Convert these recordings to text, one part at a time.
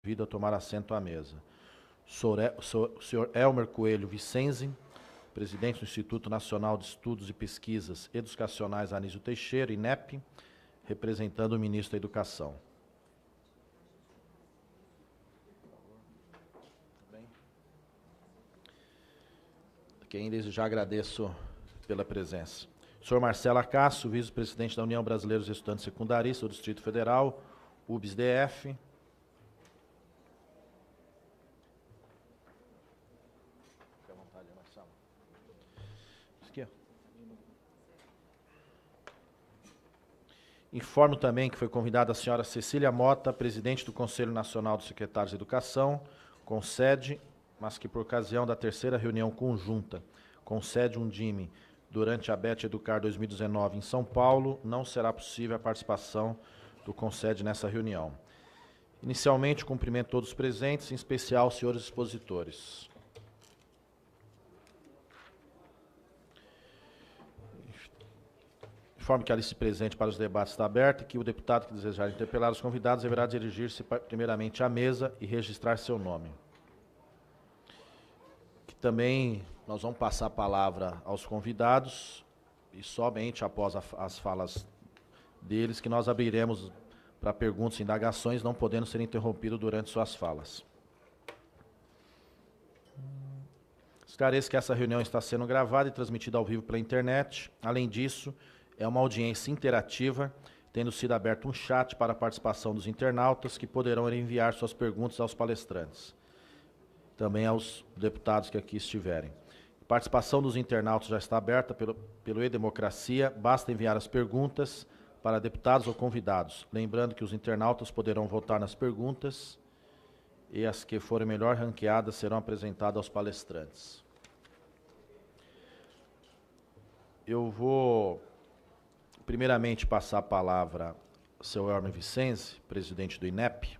Convido a tomar assento à mesa. Senhor Elmer Coelho Vicenzi, presidente do Instituto Nacional de Estudos e Pesquisas Educacionais Anísio Teixeira, INEP, representando o ministro da Educação. Quem desde já agradeço pela presença. Senhor Marcelo Acácio, vice-presidente da União Brasileira dos Estudantes Secundaristas do Distrito Federal, UBS-DF. Fique à vontade, Marcelo. Aqui, ó. Informo também que foi convidada a senhora Cecília Mota, presidente do Conselho Nacional dos Secretários de Educação, com sede, mas que por ocasião da terceira reunião conjunta, com sede Undime, durante a BET Educar 2019 em São Paulo, não será possível a participação do Concede nessa reunião. Inicialmente, cumprimento todos os presentes, em especial os senhores expositores. Informo que a lista presente para os debates está aberta e que o deputado que desejar interpelar os convidados deverá dirigir-se primeiramente à mesa e registrar seu nome. Que também nós vamos passar a palavra aos convidados e somente após as falas deles que nós abriremos para perguntas e indagações, não podendo ser interrompido durante suas falas. Esclareço que essa reunião está sendo gravada e transmitida ao vivo pela internet. Além disso, é uma audiência interativa, tendo sido aberto um chat para a participação dos internautas que poderão enviar suas perguntas aos palestrantes. Também aos deputados que aqui estiverem. A participação dos internautas já está aberta pelo E-Democracia, basta enviar as perguntas para deputados ou convidados. Lembrando que os internautas poderão votar nas perguntas e as que forem melhor ranqueadas serão apresentadas aos palestrantes. Eu vou primeiramente passar a palavra ao senhor Elmer Vicenzi, presidente do INEP,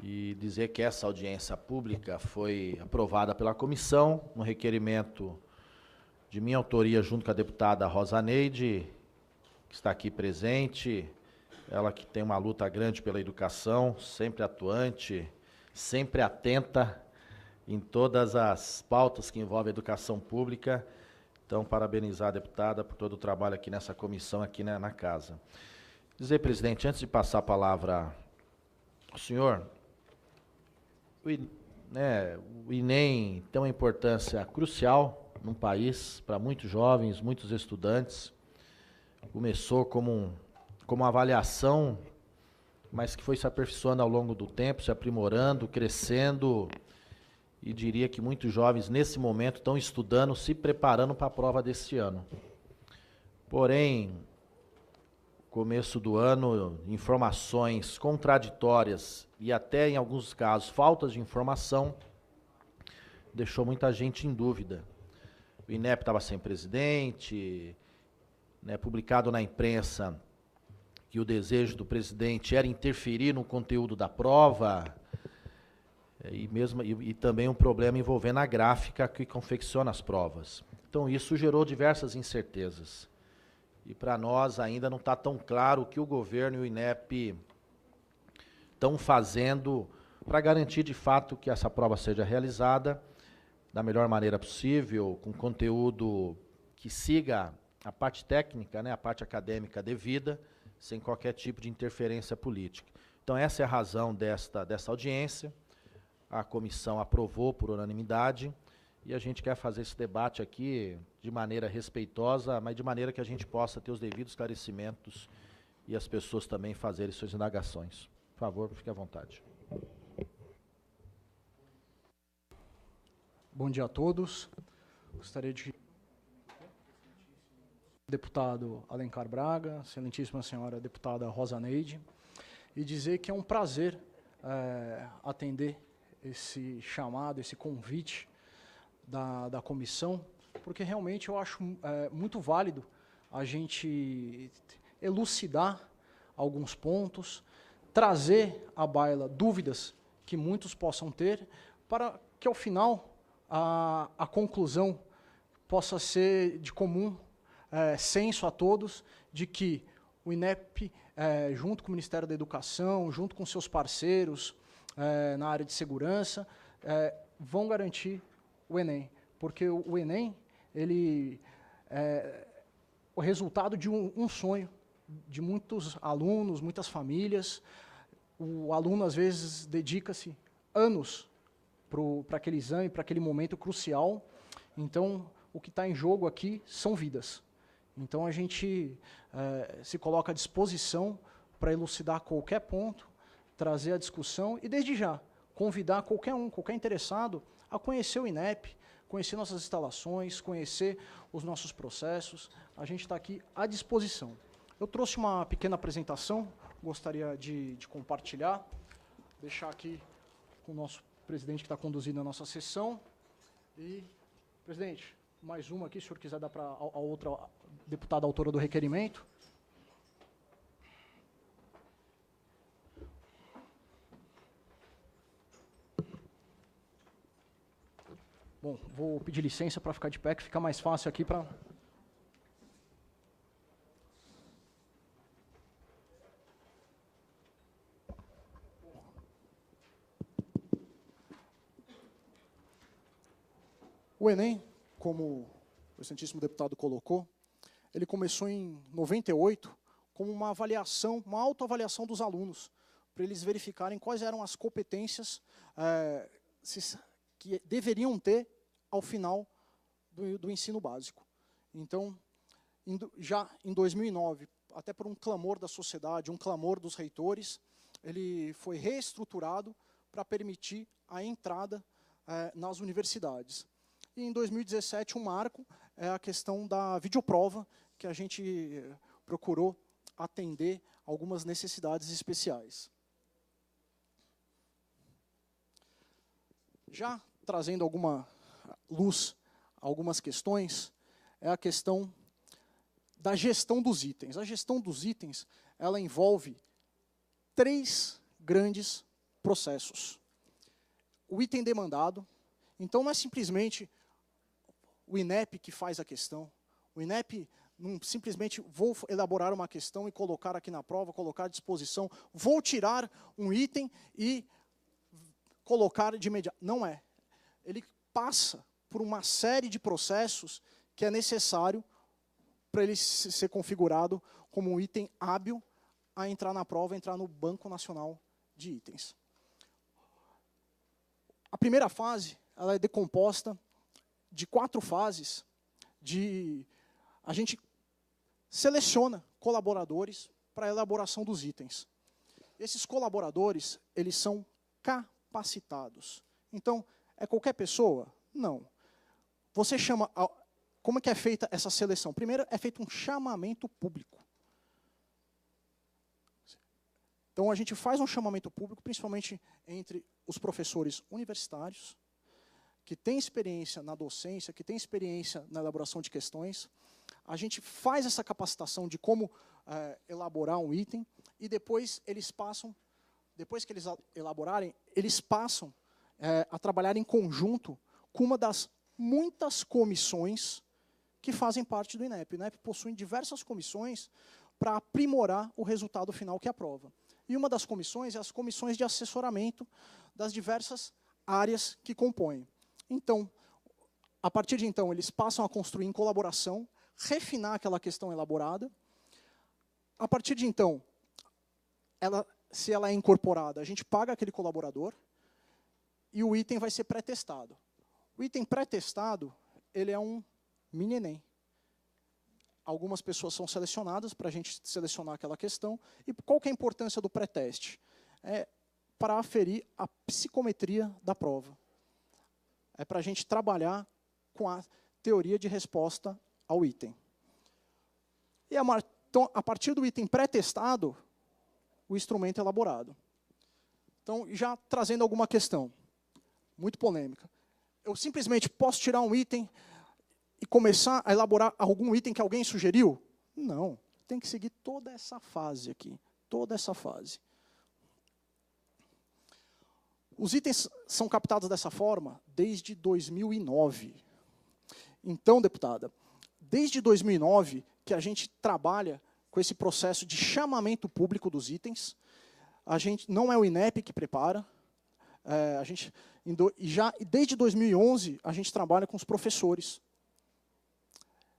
e dizer que essa audiência pública foi aprovada pela comissão, no requerimento de minha autoria, junto com a deputada Rosa Neide, que está aqui presente, ela que tem uma luta grande pela educação, sempre atuante, sempre atenta em todas as pautas que envolvem a educação pública. Então, parabenizar a deputada por todo o trabalho aqui nessa comissão, aqui na casa. Dizer, presidente, antes de passar a palavra ao senhor, o INEM tem uma importância crucial no país, para muitos jovens, muitos estudantes. Começou como uma avaliação, mas que foi se aperfeiçoando ao longo do tempo, se aprimorando, crescendo, e diria que muitos jovens, nesse momento, estão estudando, se preparando para a prova desse ano. Porém, começo do ano, informações contraditórias e até, em alguns casos, faltas de informação, deixou muita gente em dúvida. O INEP estava sem presidente, publicado na imprensa que o desejo do presidente era interferir no conteúdo da prova, e também um problema envolvendo a gráfica que confecciona as provas. Então, isso gerou diversas incertezas. E para nós ainda não está tão claro o que o governo e o INEP estão fazendo para garantir de fato que essa prova seja realizada da melhor maneira possível, com conteúdo que siga a parte técnica, a parte acadêmica devida, sem qualquer tipo de interferência política. Então, essa é a razão dessa audiência. A comissão aprovou por unanimidade e a gente quer fazer esse debate aqui de maneira respeitosa, mas de maneira que a gente possa ter os devidos esclarecimentos e as pessoas também fazerem suas indagações. Por favor, fique à vontade. Bom dia a todos. Gostaria de deputado Alencar Braga, excelentíssima senhora deputada Rosa Neide, e dizer que é um prazer atender esse chamado, esse convite da comissão, porque realmente eu acho muito válido a gente elucidar alguns pontos, trazer à baila dúvidas que muitos possam ter, para que ao final a conclusão possa ser de comum senso a todos, de que o INEP junto com o Ministério da Educação, junto com seus parceiros na área de segurança, vão garantir o Enem. Porque o Enem, ele é o resultado de um sonho de muitos alunos, muitas famílias. O aluno, às vezes, dedica-se anos para aquele exame, para aquele momento crucial. Então, o que está em jogo aqui são vidas. Então, a gente se coloca à disposição para elucidar qualquer ponto, trazer a discussão e, desde já, convidar qualquer interessado a conhecer o INEP, conhecer nossas instalações, conhecer os nossos processos. A gente está aqui à disposição. Eu trouxe uma pequena apresentação, gostaria de compartilhar, deixar aqui com o nosso presidente que está conduzindo a nossa sessão. E, presidente, mais uma aqui, se o senhor quiser dar para a outra deputada autora do requerimento. Bom, vou pedir licença para ficar de pé, que fica mais fácil aqui para... O Enem, como o excelentíssimo deputado colocou, ele começou em 98 como uma avaliação, uma autoavaliação dos alunos, para eles verificarem quais eram as competências que deveriam ter ao final do ensino básico. Então, já em 2009, até por um clamor da sociedade, um clamor dos reitores, ele foi reestruturado para permitir a entrada nas universidades. E em 2017, um marco é a questão da videoprova, que a gente procurou atender algumas necessidades especiais. Já trazendo alguma luz a algumas questões, é a questão da gestão dos itens. A gestão dos itens, ela envolve 3 grandes processos. O item demandado, então não é simplesmente o INEP que faz a questão. O INEP não simplesmente vou elaborar uma questão e colocar aqui na prova, colocar à disposição, vou tirar um item e colocar de imediato. Não é. Ele passa por uma série de processos que é necessário para ele ser configurado como um item hábil a entrar na prova, entrar no Banco Nacional de Itens. A primeira fase, ela é decomposta de 4 fases. A gente seleciona colaboradores para a elaboração dos itens. Esses colaboradores, eles são capacitados. Então, é qualquer pessoa? Não. Você chama... Como é que é feita essa seleção? Primeiro, é feito um chamamento público. Então, a gente faz um chamamento público, principalmente entre os professores universitários, que têm experiência na docência, que têm experiência na elaboração de questões. A gente faz essa capacitação de como elaborar um item, e depois eles passam, depois que eles elaborarem, eles passam a trabalhar em conjunto com uma das muitas comissões que fazem parte do INEP. O INEP possui diversas comissões para aprimorar o resultado final que é a prova. E uma das comissões é as comissões de assessoramento das diversas áreas que compõem. Então, a partir de então, eles passam a construir em colaboração, refinar aquela questão elaborada. A partir de então, se ela é incorporada, a gente paga aquele colaborador e o item vai ser pré-testado. O item pré-testado, ele é um mini Enem. Algumas pessoas são selecionadas para a gente selecionar aquela questão. E qual que é a importância do pré-teste? É para aferir a psicometria da prova. É para a gente trabalhar com a teoria de resposta ao item. E então, a partir do item pré-testado, o instrumento é elaborado. Então, já trazendo alguma questão, muito polêmica. Eu simplesmente posso tirar um item e começar a elaborar algum item que alguém sugeriu? Não, tem que seguir toda essa fase aqui, toda essa fase. Os itens são captados dessa forma desde 2009. Então, deputada, desde 2009 que a gente trabalha com esse processo de chamamento público dos itens. A gente não é o INEP que prepara. Já desde 2011, a gente trabalha com os professores.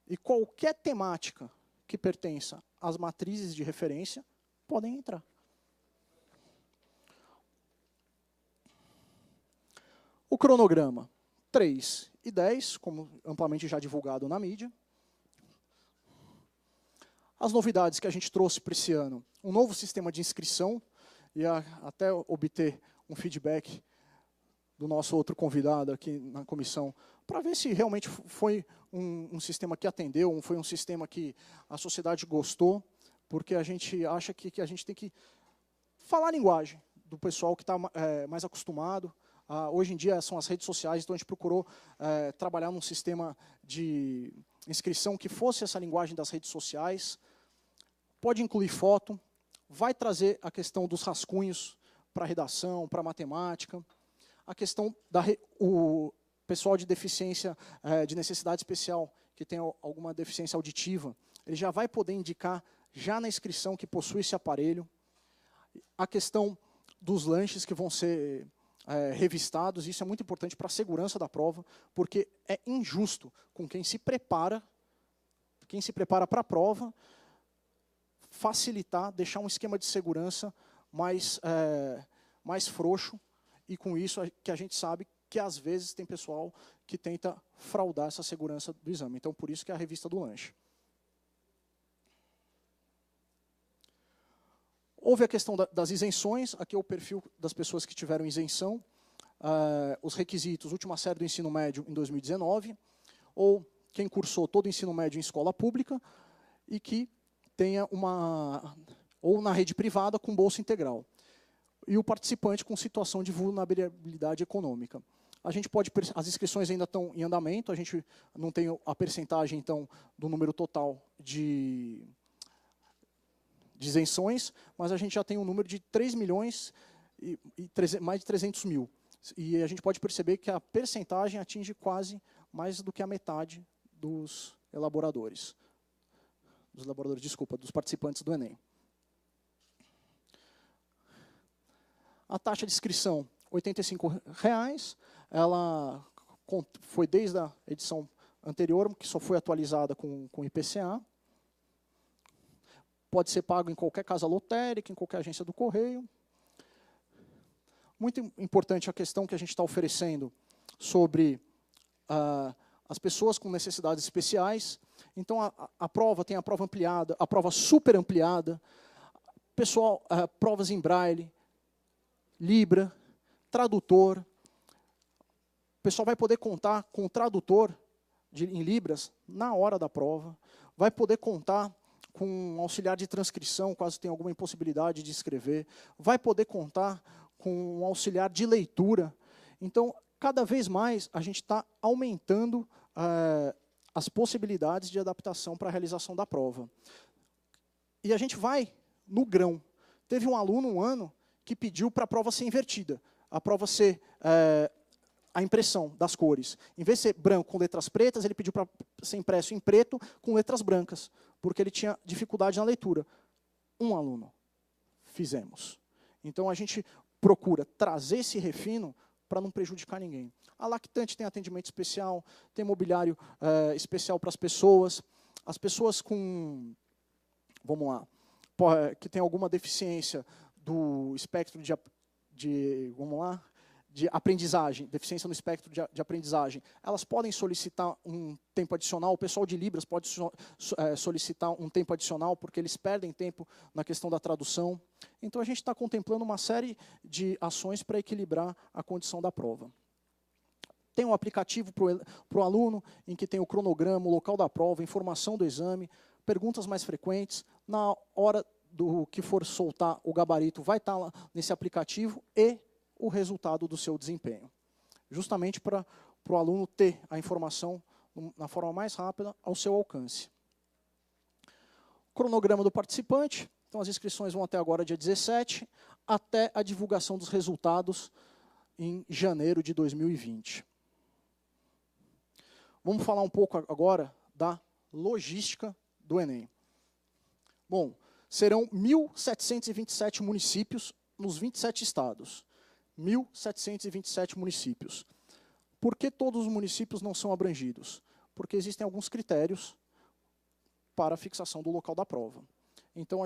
E qualquer temática que pertença às matrizes de referência podem entrar. O cronograma 3 e 10, como amplamente já divulgado na mídia. As novidades que a gente trouxe para esse ano, um novo sistema de inscrição, e até obter um feedback do nosso outro convidado aqui na comissão, para ver se realmente foi um sistema que atendeu, foi um sistema que a sociedade gostou, porque a gente acha que a gente tem que falar a linguagem do pessoal que está mais acostumado. Hoje em dia são as redes sociais, então a gente procurou trabalhar num sistema de inscrição que fosse essa linguagem das redes sociais. Pode incluir foto, vai trazer a questão dos rascunhos para redação, para matemática, a questão o pessoal de deficiência, de necessidade especial, que tem alguma deficiência auditiva, ele já vai poder indicar já na inscrição que possui esse aparelho. A questão dos lanches que vão ser revistados, isso é muito importante para a segurança da prova, porque é injusto com quem se prepara para a prova, facilitar, deixar um esquema de segurança mais frouxo, e com isso que a gente sabe que às vezes tem pessoal que tenta fraudar essa segurança do exame. Então, por isso que é a revista do lanche. Houve a questão das isenções, aqui é o perfil das pessoas que tiveram isenção, os requisitos, última série do ensino médio em 2019, ou quem cursou todo o ensino médio em escola pública, e que tenha ou na rede privada com bolsa integral. E o participante com situação de vulnerabilidade econômica. As inscrições ainda estão em andamento, a gente não tem a percentagem, então, do número total de isenções, mas a gente já tem um número de 3 milhões e mais de 300 mil. E a gente pode perceber que a percentagem atinge quase mais do que a metade dos dos participantes do Enem. A taxa de inscrição, R$ 85,00, ela foi desde a edição anterior, que só foi atualizada com o IPCA. Pode ser pago em qualquer casa lotérica, em qualquer agência do correio. Muito importante a questão que a gente está oferecendo sobre as pessoas com necessidades especiais. Então, a prova tem a prova ampliada, a prova super ampliada, provas em braille, Libra, tradutor. O pessoal vai poder contar com o tradutor em Libras na hora da prova, vai poder contar com um auxiliar de transcrição, caso tenha alguma impossibilidade de escrever, vai poder contar com um auxiliar de leitura. Então, cada vez mais, a gente está aumentando as possibilidades de adaptação para a realização da prova. E a gente vai no grão. Teve um aluno, um ano, que pediu para a prova ser invertida. A prova ser a impressão das cores. Em vez de ser branco com letras pretas, ele pediu para ser impresso em preto com letras brancas, porque ele tinha dificuldade na leitura. Um aluno. Fizemos. Então, a gente procura trazer esse refino para não prejudicar ninguém. A lactante tem atendimento especial, tem mobiliário especial para as pessoas com, vamos lá, que tem alguma deficiência do espectro de aprendizagem, deficiência no espectro de aprendizagem, elas podem solicitar um tempo adicional, o pessoal de Libras pode solicitar um tempo adicional, porque eles perdem tempo na questão da tradução. Então, a gente está contemplando uma série de ações para equilibrar a condição da prova. Tem um aplicativo para o aluno, em que tem o cronograma, o local da prova, informação do exame, perguntas mais frequentes. Na hora do que for soltar o gabarito, vai estar lá nesse aplicativo e o resultado do seu desempenho. Justamente para o aluno ter a informação na forma mais rápida ao seu alcance. Cronograma do participante. Então, as inscrições vão até agora, dia 17, até a divulgação dos resultados em janeiro de 2020. Vamos falar um pouco agora da logística do Enem. Bom, serão 1.727 municípios nos 27 estados. 1.727 municípios. Por que todos os municípios não são abrangidos? Porque existem alguns critérios para a fixação do local da prova. Então,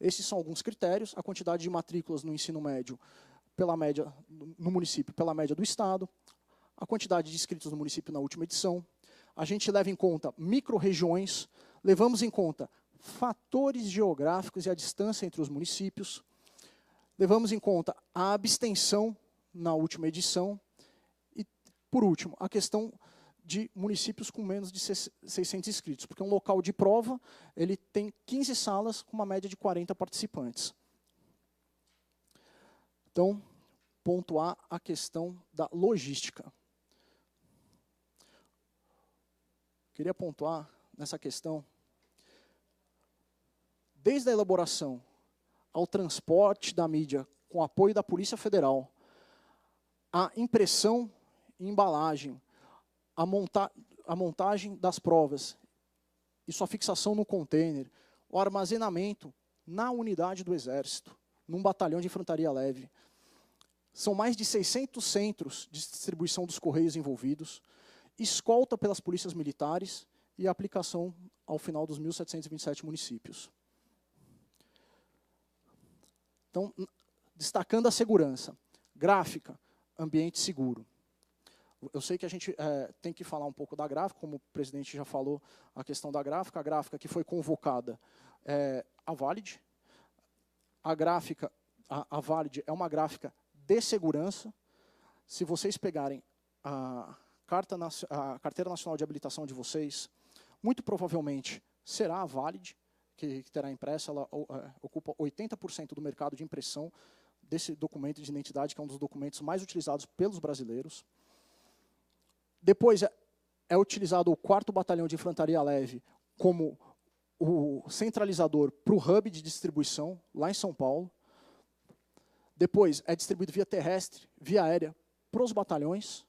esses são alguns critérios: a quantidade de matrículas no ensino médio pela média, no município pela média do estado, a quantidade de inscritos no município na última edição. A gente leva em conta micro-regiões, levamos em conta fatores geográficos e a distância entre os municípios, levamos em conta a abstenção na última edição e, por último, a questão de municípios com menos de 600 inscritos, porque um local de prova ele tem 15 salas com uma média de 40 participantes. Então, ponto A, a questão da logística. Queria pontuar nessa questão, desde a elaboração ao transporte da mídia com apoio da Polícia Federal, a impressão e embalagem, a montagem das provas e sua fixação no container, o armazenamento na unidade do Exército, num batalhão de infantaria leve. São mais de 600 centros de distribuição dos Correios envolvidos, escolta pelas polícias militares e aplicação ao final dos 1.727 municípios. Então, destacando a segurança, gráfica, ambiente seguro. Eu sei que a gente tem que falar um pouco da gráfica, como o presidente já falou, a questão da gráfica. A gráfica que foi convocada é a Valid. A Valid é uma gráfica de segurança. Se vocês pegarem a Carteira Nacional de Habilitação de vocês, muito provavelmente será a Valid, que terá impressa. Ela ocupa 80% do mercado de impressão desse documento de identidade, que é um dos documentos mais utilizados pelos brasileiros. Depois é utilizado o 4º Batalhão de Infantaria Leve como o centralizador para o hub de distribuição, lá em São Paulo. Depois é distribuído via terrestre, via aérea, para os batalhões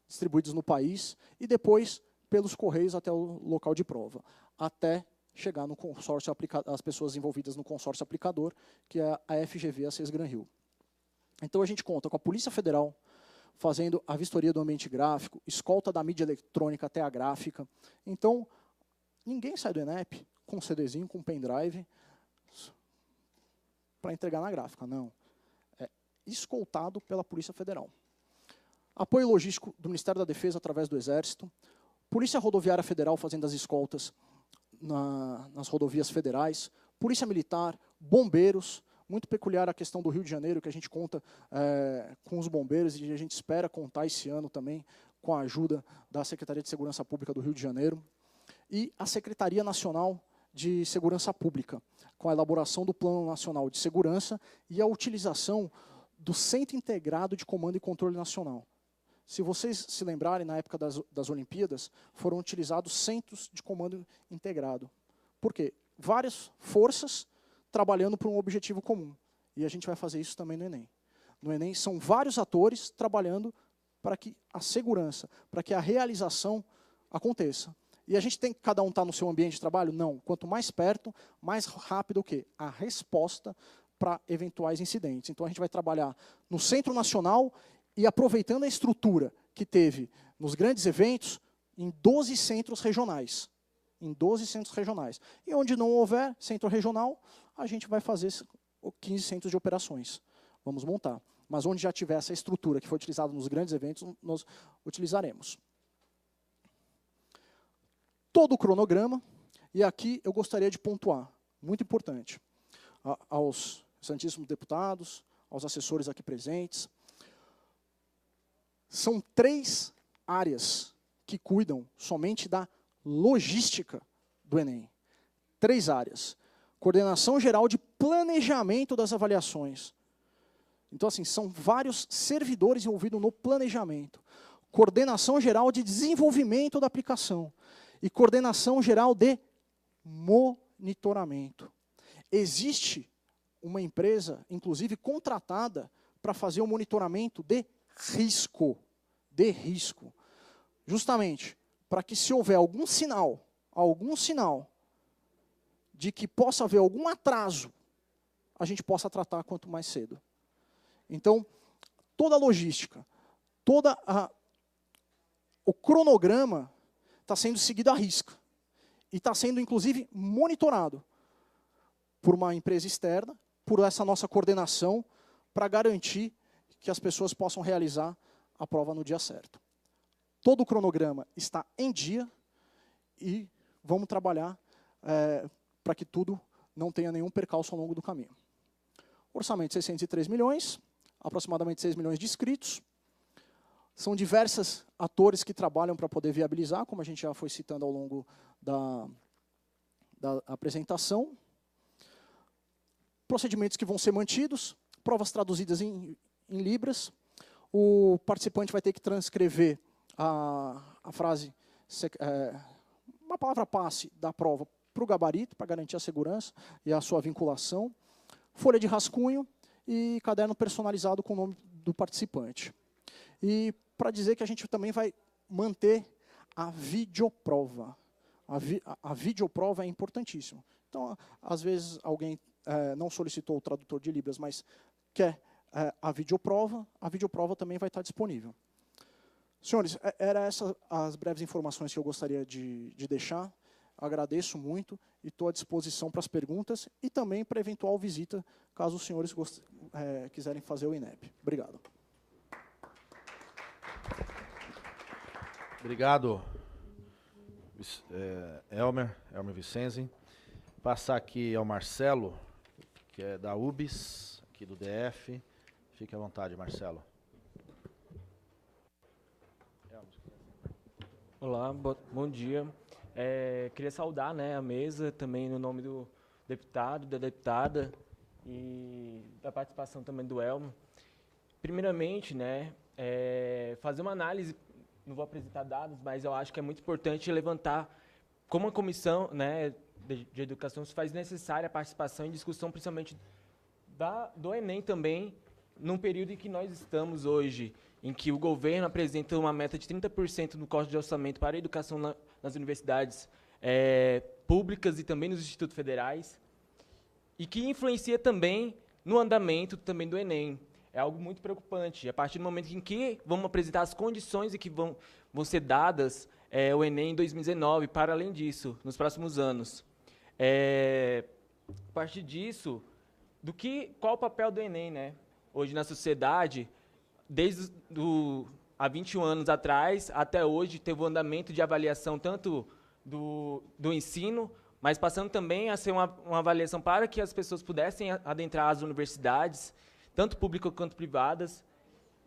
distribuídos no país, e depois pelos Correios até o local de prova, até chegar no consórcio as pessoas envolvidas no consórcio aplicador, que é a FGV, a CES Gran Rio. Então a gente conta com a Polícia Federal, fazendo a vistoria do ambiente gráfico, escolta da mídia eletrônica até a gráfica. Então, ninguém sai do ENEP com um CDzinho, com um pendrive, para entregar na gráfica, não. É escoltado pela Polícia Federal. Apoio logístico do Ministério da Defesa através do Exército. Polícia Rodoviária Federal fazendo as escoltas nas rodovias federais. Polícia Militar, bombeiros. Muito peculiar a questão do Rio de Janeiro, que a gente conta com os bombeiros, e a gente espera contar esse ano também com a ajuda da Secretaria de Segurança Pública do Rio de Janeiro. E a Secretaria Nacional de Segurança Pública, com a elaboração do Plano Nacional de Segurança e a utilização do Centro Integrado de Comando e Controle Nacional. Se vocês se lembrarem, na época das Olimpíadas, foram utilizados centros de comando integrado. Por quê? Várias forças trabalhando por um objetivo comum. E a gente vai fazer isso também no Enem. No Enem são vários atores trabalhando para que a segurança, para que a realização aconteça. E a gente tem que cada um estar no seu ambiente de trabalho? Não. Quanto mais perto, mais rápido o quê? A resposta para eventuais incidentes. Então a gente vai trabalhar no Centro Nacional e aproveitando a estrutura que teve nos grandes eventos em 12 centros regionais. Em 12 centros regionais. E onde não houver centro regional, a gente vai fazer 15 centros de operações. Vamos montar. Mas onde já tiver essa estrutura que foi utilizada nos grandes eventos, nós utilizaremos. Todo o cronograma, e aqui eu gostaria de pontuar, muito importante, aos santíssimos deputados, aos assessores aqui presentes. São 3 áreas que cuidam somente da logística do Enem. 3 áreas. Coordenação geral de planejamento das avaliações. Então, assim, são vários servidores envolvidos no planejamento. Coordenação geral de desenvolvimento da aplicação. E coordenação geral de monitoramento. Existe uma empresa, inclusive, contratada para fazer o monitoramento de risco. De risco. Justamente para que, se houver algum sinal de que possa haver algum atraso, a gente possa tratar quanto mais cedo. Então, toda a logística, o cronograma está sendo seguido à risca. E está sendo, inclusive, monitorado por uma empresa externa, por essa nossa coordenação, para garantir que as pessoas possam realizar a prova no dia certo. Todo o cronograma está em dia e vamos trabalhar para que tudo não tenha nenhum percalço ao longo do caminho. Orçamento 603 milhões, aproximadamente 6 milhões de inscritos. São diversos atores que trabalham para poder viabilizar, como a gente já foi citando ao longo da apresentação. Procedimentos que vão ser mantidos, provas traduzidas em libras. O participante vai ter que transcrever a frase, uma palavra passe da prova para o gabarito, para garantir a segurança e a sua vinculação. Folha de rascunho e caderno personalizado com o nome do participante. E para dizer que a gente também vai manter a videoprova. A videoprova é importantíssima. Então, às vezes, alguém não solicitou o tradutor de Libras, mas quer a videoprova também vai estar disponível. Senhores, eram essas as breves informações que eu gostaria de deixar. Agradeço muito e estou à disposição para as perguntas e também para eventual visita, caso os senhores quiserem fazer o INEP. Obrigado. Obrigado, Elmer Vicenzi. Passar aqui ao Marcelo, que é da UBS, aqui do DF. Fique à vontade, Marcelo. Olá, bom dia. Queria saudar, né, a mesa, também no nome do deputado, da deputada e da participação também do Elmo. Primeiramente, né, fazer uma análise, não vou apresentar dados, mas eu acho que é muito importante levantar como a comissão, né, de educação se faz necessária a participação e discussão, principalmente do Enem também, num período em que nós estamos hoje, em que o governo apresenta uma meta de 30% no corte de orçamento para a educação nas universidades públicas e também nos institutos federais, e que influencia também no andamento também do Enem. É algo muito preocupante. A partir do momento em que vamos apresentar as condições em que vão ser dadas o Enem em 2019, para além disso, nos próximos anos. A partir disso, qual o papel do Enem, né? Hoje na sociedade, desde há 21 anos atrás até hoje, teve um andamento de avaliação tanto do ensino, mas passando também a ser uma avaliação para que as pessoas pudessem adentrar as universidades, tanto públicas quanto privadas,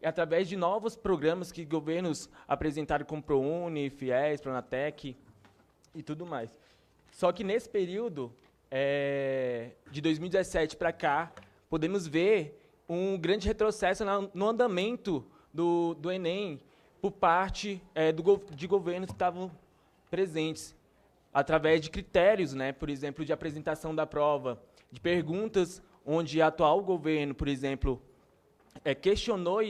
através de novos programas que governos apresentaram como ProUni, FIES, Pronatec e tudo mais. Só que nesse período, de 2017 para cá, podemos ver um grande retrocesso no andamento do Enem por parte de governos que estavam presentes, através de critérios, né, por exemplo, de apresentação da prova, de perguntas onde o atual governo, por exemplo, questionou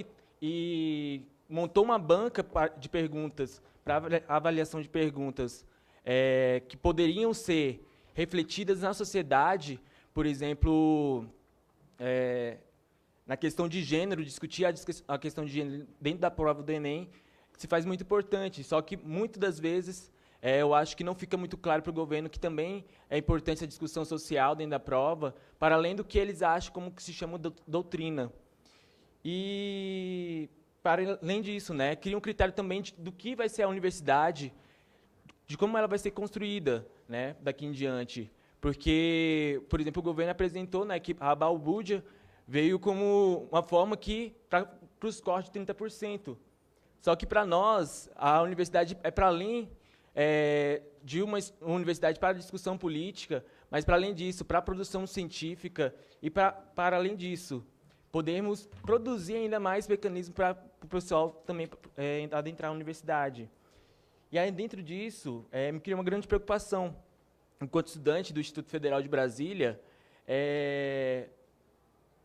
e montou uma banca de perguntas, para avaliação de perguntas que poderiam ser refletidas na sociedade, por exemplo, na questão de gênero, discutir a questão de gênero dentro da prova do Enem, se faz muito importante, só que muitas das vezes eu acho que não fica muito claro para o governo que também é importante a discussão social dentro da prova, para além do que eles acham como que se chama doutrina. E, para além disso, né, cria um critério também do que vai ser a universidade, de como ela vai ser construída, né, daqui em diante. Porque, por exemplo, o governo apresentou, né, que a balbúrdia veio como uma forma para os cortes de 30%. Só que, para nós, a universidade é para além de uma universidade para discussão política, mas, para além disso, para a produção científica e, para além disso, podermos produzir ainda mais mecanismos para o pessoal também adentrar a universidade. E aí, dentro disso, me cria uma grande preocupação. Enquanto estudante do Instituto Federal de Brasília,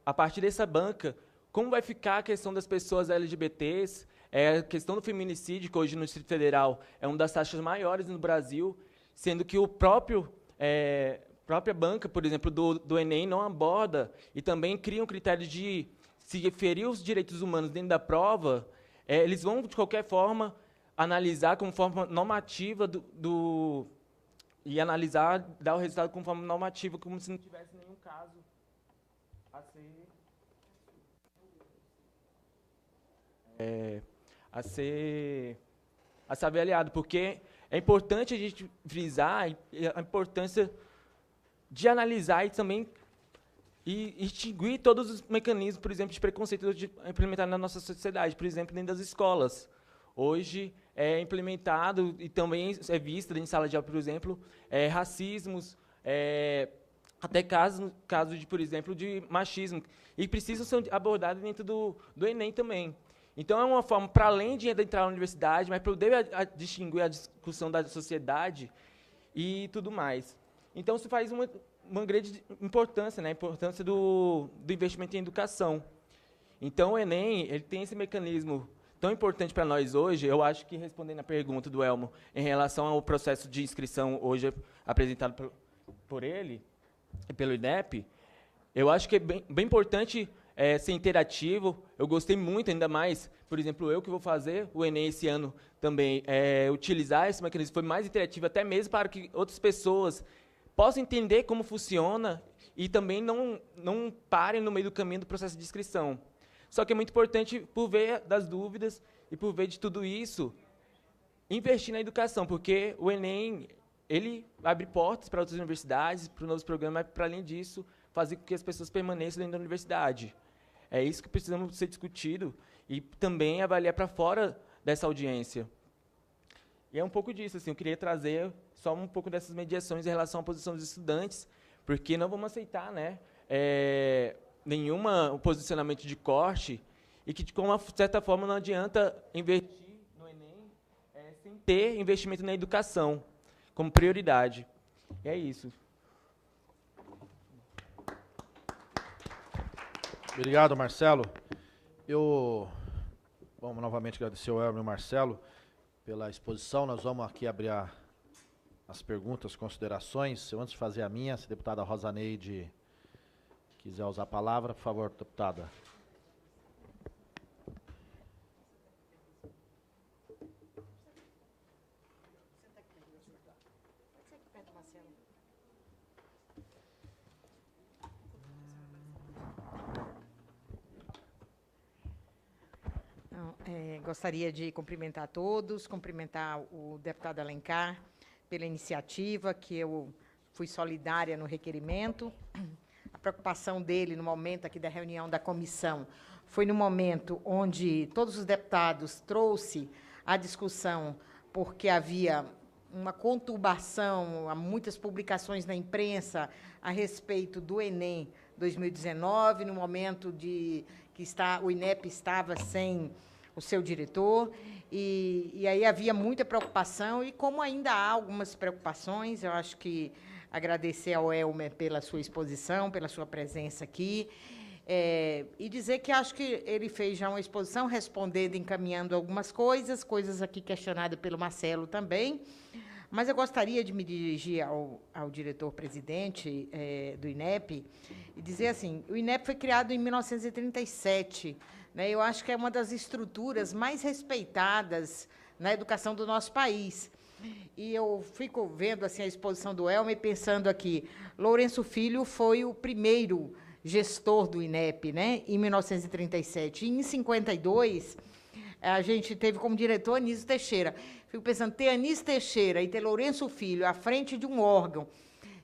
a partir dessa banca, como vai ficar a questão das pessoas LGBTs, a questão do feminicídio, que hoje no Distrito Federal é uma das taxas maiores no Brasil, sendo que o próprio própria banca, por exemplo, do Enem não aborda e também cria um critério de se ferir os direitos humanos dentro da prova, eles vão, de qualquer forma, analisar como forma normativa e analisar, dar o resultado como forma normativa, como se não tivesse nenhum caso a ser avaliado, porque é importante a gente frisar a importância de analisar e também extinguir todos os mecanismos, por exemplo, de preconceito implementados na nossa sociedade, por exemplo, dentro das escolas. Hoje é implementado e também é visto dentro de sala de aula, por exemplo, racismos, até casos de, por exemplo, de machismo, e precisam ser abordados dentro do Enem também. Então, é uma forma, para além de entrar na universidade, mas para poder distinguir a discussão da sociedade e tudo mais. Então, isso faz uma grande importância, né? A importância do investimento em educação. Então, o Enem ele tem esse mecanismo tão importante para nós hoje. Eu acho que, respondendo a pergunta do Elmo, em relação ao processo de inscrição hoje apresentado por ele, pelo INEP, eu acho que é bem importante ser interativo. Eu gostei muito, ainda mais, por exemplo, eu que vou fazer o Enem esse ano também, utilizar esse mecanismo, foi mais interativo, até mesmo para que outras pessoas possam entender como funciona e também não parem no meio do caminho do processo de inscrição. Só que é muito importante, por ver das dúvidas e por ver de tudo isso, investir na educação, porque o Enem ele abre portas para outras universidades, para novos programas, mas, para além disso, fazer com que as pessoas permaneçam dentro da universidade. É isso que precisamos ser discutido e também avaliar para fora dessa audiência. E é um pouco disso, assim, eu queria trazer só um pouco dessas mediações em relação à posição dos estudantes, porque não vamos aceitar, né, nenhum posicionamento de corte e que, de uma certa forma, não adianta investir no Enem sem ter investimento na educação como prioridade. E é isso. Obrigado, Marcelo. Vamos novamente agradecer ao Elmo e ao Marcelo pela exposição. Nós vamos aqui abrir as perguntas, considerações. Antes de fazer a minha, se a deputada Rosaneide quiser usar a palavra, por favor, deputada. Gostaria de cumprimentar a todos, cumprimentar o deputado Alencar pela iniciativa, que eu fui solidária no requerimento. A preocupação dele no momento aqui da reunião da comissão foi no momento onde todos os deputados trouxe a discussão, porque havia uma conturbação, há muitas publicações na imprensa a respeito do Enem 2019, no momento que o INEP estava sem o seu diretor, e aí havia muita preocupação, e como ainda há algumas preocupações, eu acho que agradecer ao Elmer pela sua exposição, pela sua presença aqui, e dizer que acho que ele fez já uma exposição, respondendo, encaminhando algumas coisas aqui questionadas pelo Marcelo também, mas eu gostaria de me dirigir ao diretor-presidente do INEP e dizer assim, o INEP foi criado em 1937, né, eu acho que é uma das estruturas mais respeitadas na educação do nosso país. E eu fico vendo assim, a exposição do Elmer, pensando aqui, Lourenço Filho foi o primeiro gestor do INEP, né, em 1937. E, em 52, a gente teve como diretor Anísio Teixeira. Fico pensando, ter Anísio Teixeira e ter Lourenço Filho à frente de um órgão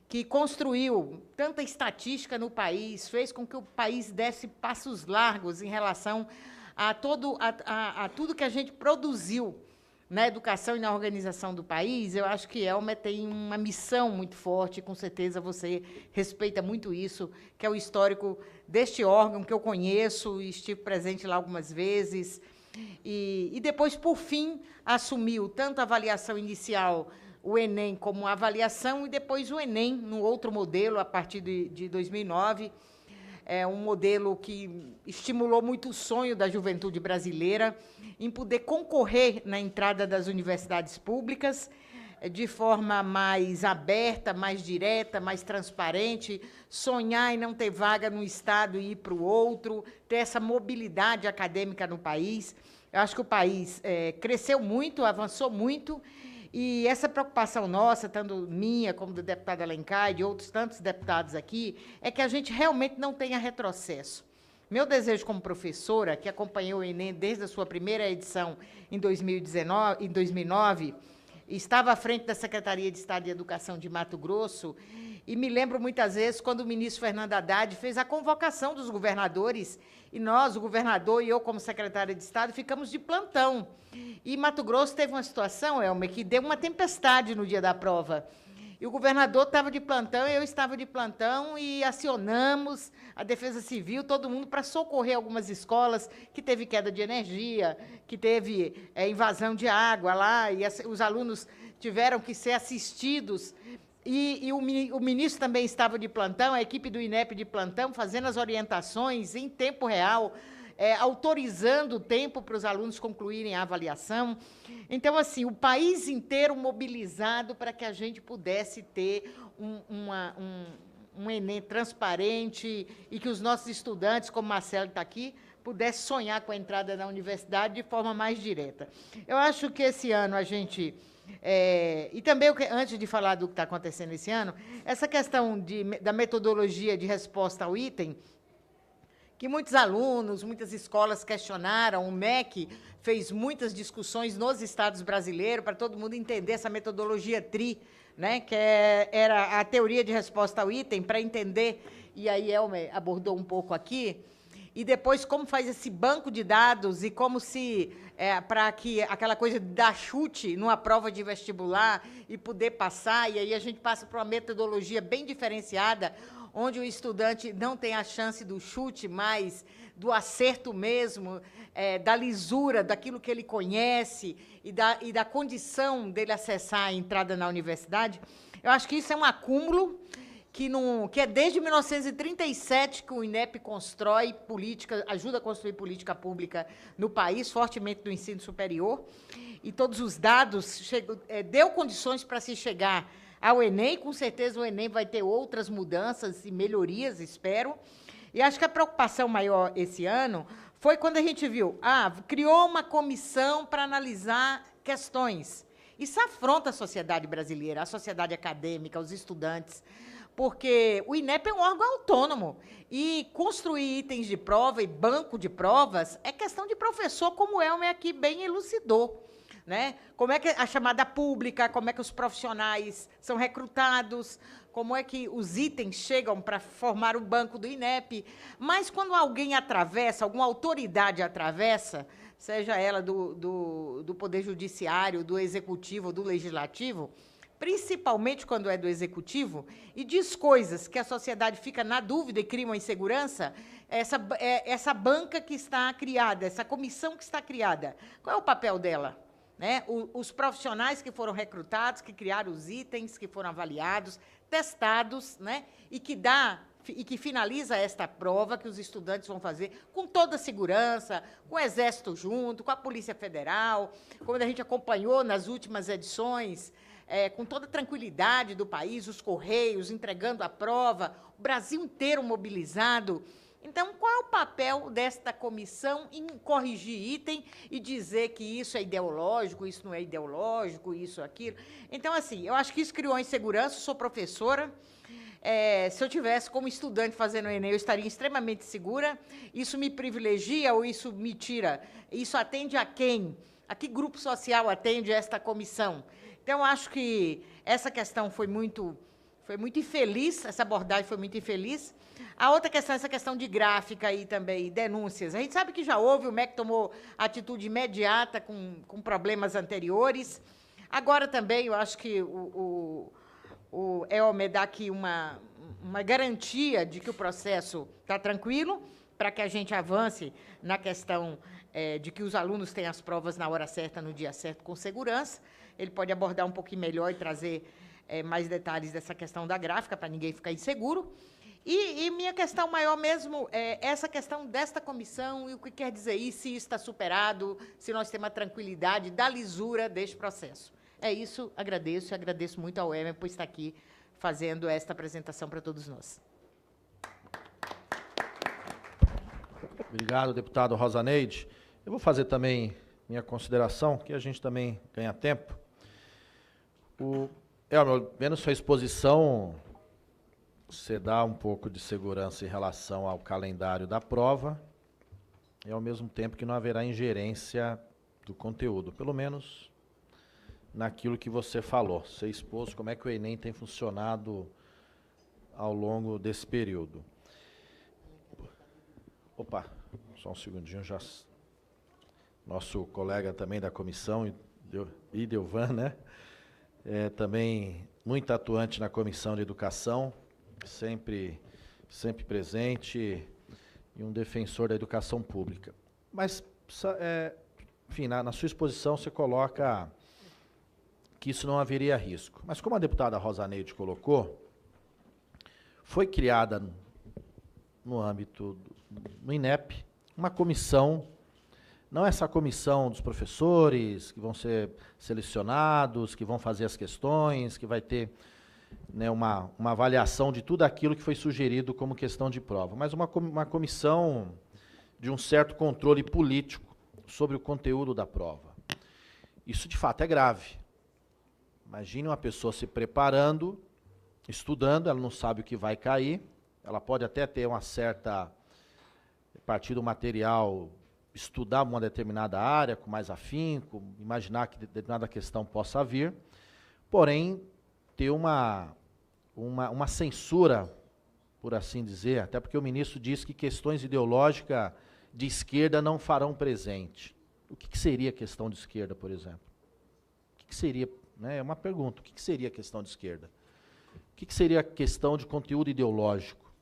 que construiu tanta estatística no país, fez com que o país desse passos largos em relação a tudo que a gente produziu na educação e na organização do país. Eu acho que Elmer tem uma missão muito forte, com certeza você respeita muito isso, que é o histórico deste órgão que eu conheço, e estive presente lá algumas vezes, e depois, por fim, assumiu tanto a avaliação inicial, o Enem como avaliação, e depois o Enem, no outro modelo, a partir de 2009, um modelo que estimulou muito o sonho da juventude brasileira em poder concorrer na entrada das universidades públicas, de forma mais aberta, mais direta, mais transparente, sonhar em não ter vaga num estado e ir para o outro, ter essa mobilidade acadêmica no país. Eu acho que o país cresceu muito, avançou muito, e essa preocupação nossa, tanto minha como do deputado Alencar e de outros tantos deputados aqui, é que a gente realmente não tenha retrocesso. Meu desejo como professora, que acompanhou o Enem desde a sua primeira edição em 2009, estava à frente da Secretaria de Estado de Educação de Mato Grosso, e me lembro muitas vezes quando o ministro Fernando Haddad fez a convocação dos governadores, e nós, o governador e eu, como secretária de Estado, ficamos de plantão. E Mato Grosso teve uma situação, Elmer, que deu uma tempestade no dia da prova. E o governador estava de plantão, eu estava de plantão, e acionamos a Defesa Civil, todo mundo, para socorrer algumas escolas que teve queda de energia, que teve invasão de água lá, e os alunos tiveram que ser assistidos. E o ministro também estava de plantão, a equipe do INEP de plantão, fazendo as orientações em tempo real, autorizando o tempo para os alunos concluírem a avaliação. Então, assim, o país inteiro mobilizado para que a gente pudesse ter um Enem transparente e que os nossos estudantes, como Marcelo está aqui, pudessem sonhar com a entrada na universidade de forma mais direta. Eu acho que esse ano a gente... e também, antes de falar do que está acontecendo esse ano, essa questão da metodologia de resposta ao item, que muitos alunos, muitas escolas questionaram, o MEC fez muitas discussões nos estados brasileiros para todo mundo entender essa metodologia TRI, né, que era a teoria de resposta ao item, para entender, e aí Elmer abordou um pouco aqui, e depois como faz esse banco de dados e como se, para que aquela coisa de dar chute numa prova de vestibular e poder passar, e aí a gente passa para uma metodologia bem diferenciada, onde o estudante não tem a chance do chute, mas do acerto mesmo, da lisura, daquilo que ele conhece e da condição dele acessar a entrada na universidade. Eu acho que isso é um acúmulo que é desde 1937 que o INEP constrói política, ajuda a construir política pública no país, fortemente do ensino superior, e todos os dados deu condições para se chegar ao Enem. Com certeza o Enem vai ter outras mudanças e melhorias, espero. E acho que a preocupação maior esse ano foi quando a gente viu, criou uma comissão para analisar questões. Isso afronta a sociedade brasileira, a sociedade acadêmica, os estudantes, porque o INEP é um órgão autônomo, e construir itens de prova e banco de provas é questão de professor, como o Elmer aqui bem elucidou, né? Como é que a chamada pública, como é que os profissionais são recrutados, como é que os itens chegam para formar o banco do INEP. Mas quando alguém atravessa, alguma autoridade atravessa, seja ela do Poder Judiciário, do Executivo ou do Legislativo, principalmente quando é do Executivo, e diz coisas que a sociedade fica na dúvida e cria uma insegurança, essa banca que está criada, essa comissão que está criada, qual é o papel dela? Né? Os profissionais que foram recrutados, que criaram os itens, que foram avaliados, testados, né? e que finaliza esta prova que os estudantes vão fazer com toda a segurança, com o Exército junto, com a Polícia Federal, como a gente acompanhou nas últimas edições, com toda a tranquilidade do país, os Correios entregando a prova, o Brasil inteiro mobilizado. Então, qual é o papel desta comissão em corrigir item e dizer que isso é ideológico, isso não é ideológico, isso, aquilo? Então, assim, eu acho que isso criou insegurança. Eu sou professora. Se eu tivesse como estudante fazendo o Enem, eu estaria extremamente segura. Isso me privilegia ou isso me tira? Isso atende a quem? A que grupo social atende esta comissão? Então, eu acho que essa questão foi muito infeliz, essa abordagem foi muito infeliz. A outra questão é essa questão de gráfica e também denúncias. A gente sabe que já houve, o MEC tomou atitude imediata com problemas anteriores. Agora também, eu acho que o Elmer dá aqui uma garantia de que o processo está tranquilo, para que a gente avance na questão de que os alunos tenham as provas na hora certa, no dia certo, com segurança. Ele pode abordar um pouquinho melhor e trazer mais detalhes dessa questão da gráfica, para ninguém ficar inseguro. E minha questão maior mesmo é essa questão desta comissão, e o que quer dizer isso, se isso está superado, se nós temos a tranquilidade da lisura deste processo. É isso, agradeço, e agradeço muito ao Emer por estar aqui fazendo esta apresentação para todos nós. Obrigado, deputado Rosaneide. Eu vou fazer também minha consideração, que a gente também ganha tempo. Elmer, vendo sua exposição, você dá um pouco de segurança em relação ao calendário da prova, e ao mesmo tempo que não haverá ingerência do conteúdo, pelo menos naquilo que você falou. Você expôs como é que o Enem tem funcionado ao longo desse período. Opa, só um segundinho, já. Nosso colega também da comissão, Idelvan, né? Também muito atuante na comissão de educação, sempre presente e um defensor da educação pública. Mas, enfim, na sua exposição você coloca que isso não haveria risco. Mas como a deputada Rosaneide colocou, foi criada no âmbito do INEP uma comissão, não essa comissão dos professores que vão ser selecionados, que vão fazer as questões, que vai ter, né, uma avaliação de tudo aquilo que foi sugerido como questão de prova, mas uma comissão de um certo controle político sobre o conteúdo da prova. Isso, de fato, é grave. Imagine uma pessoa se preparando, estudando, ela não sabe o que vai cair, ela pode até ter uma certa, a partir do material, estudar uma determinada área com mais afinco, imaginar que determinada questão possa vir, porém, ter uma censura, por assim dizer, até porque o ministro disse que questões ideológicas de esquerda não farão presente. O que seria questão de esquerda, por exemplo? O que seria, né, é uma pergunta, o que seria questão de esquerda? O que seria questão de conteúdo ideológico?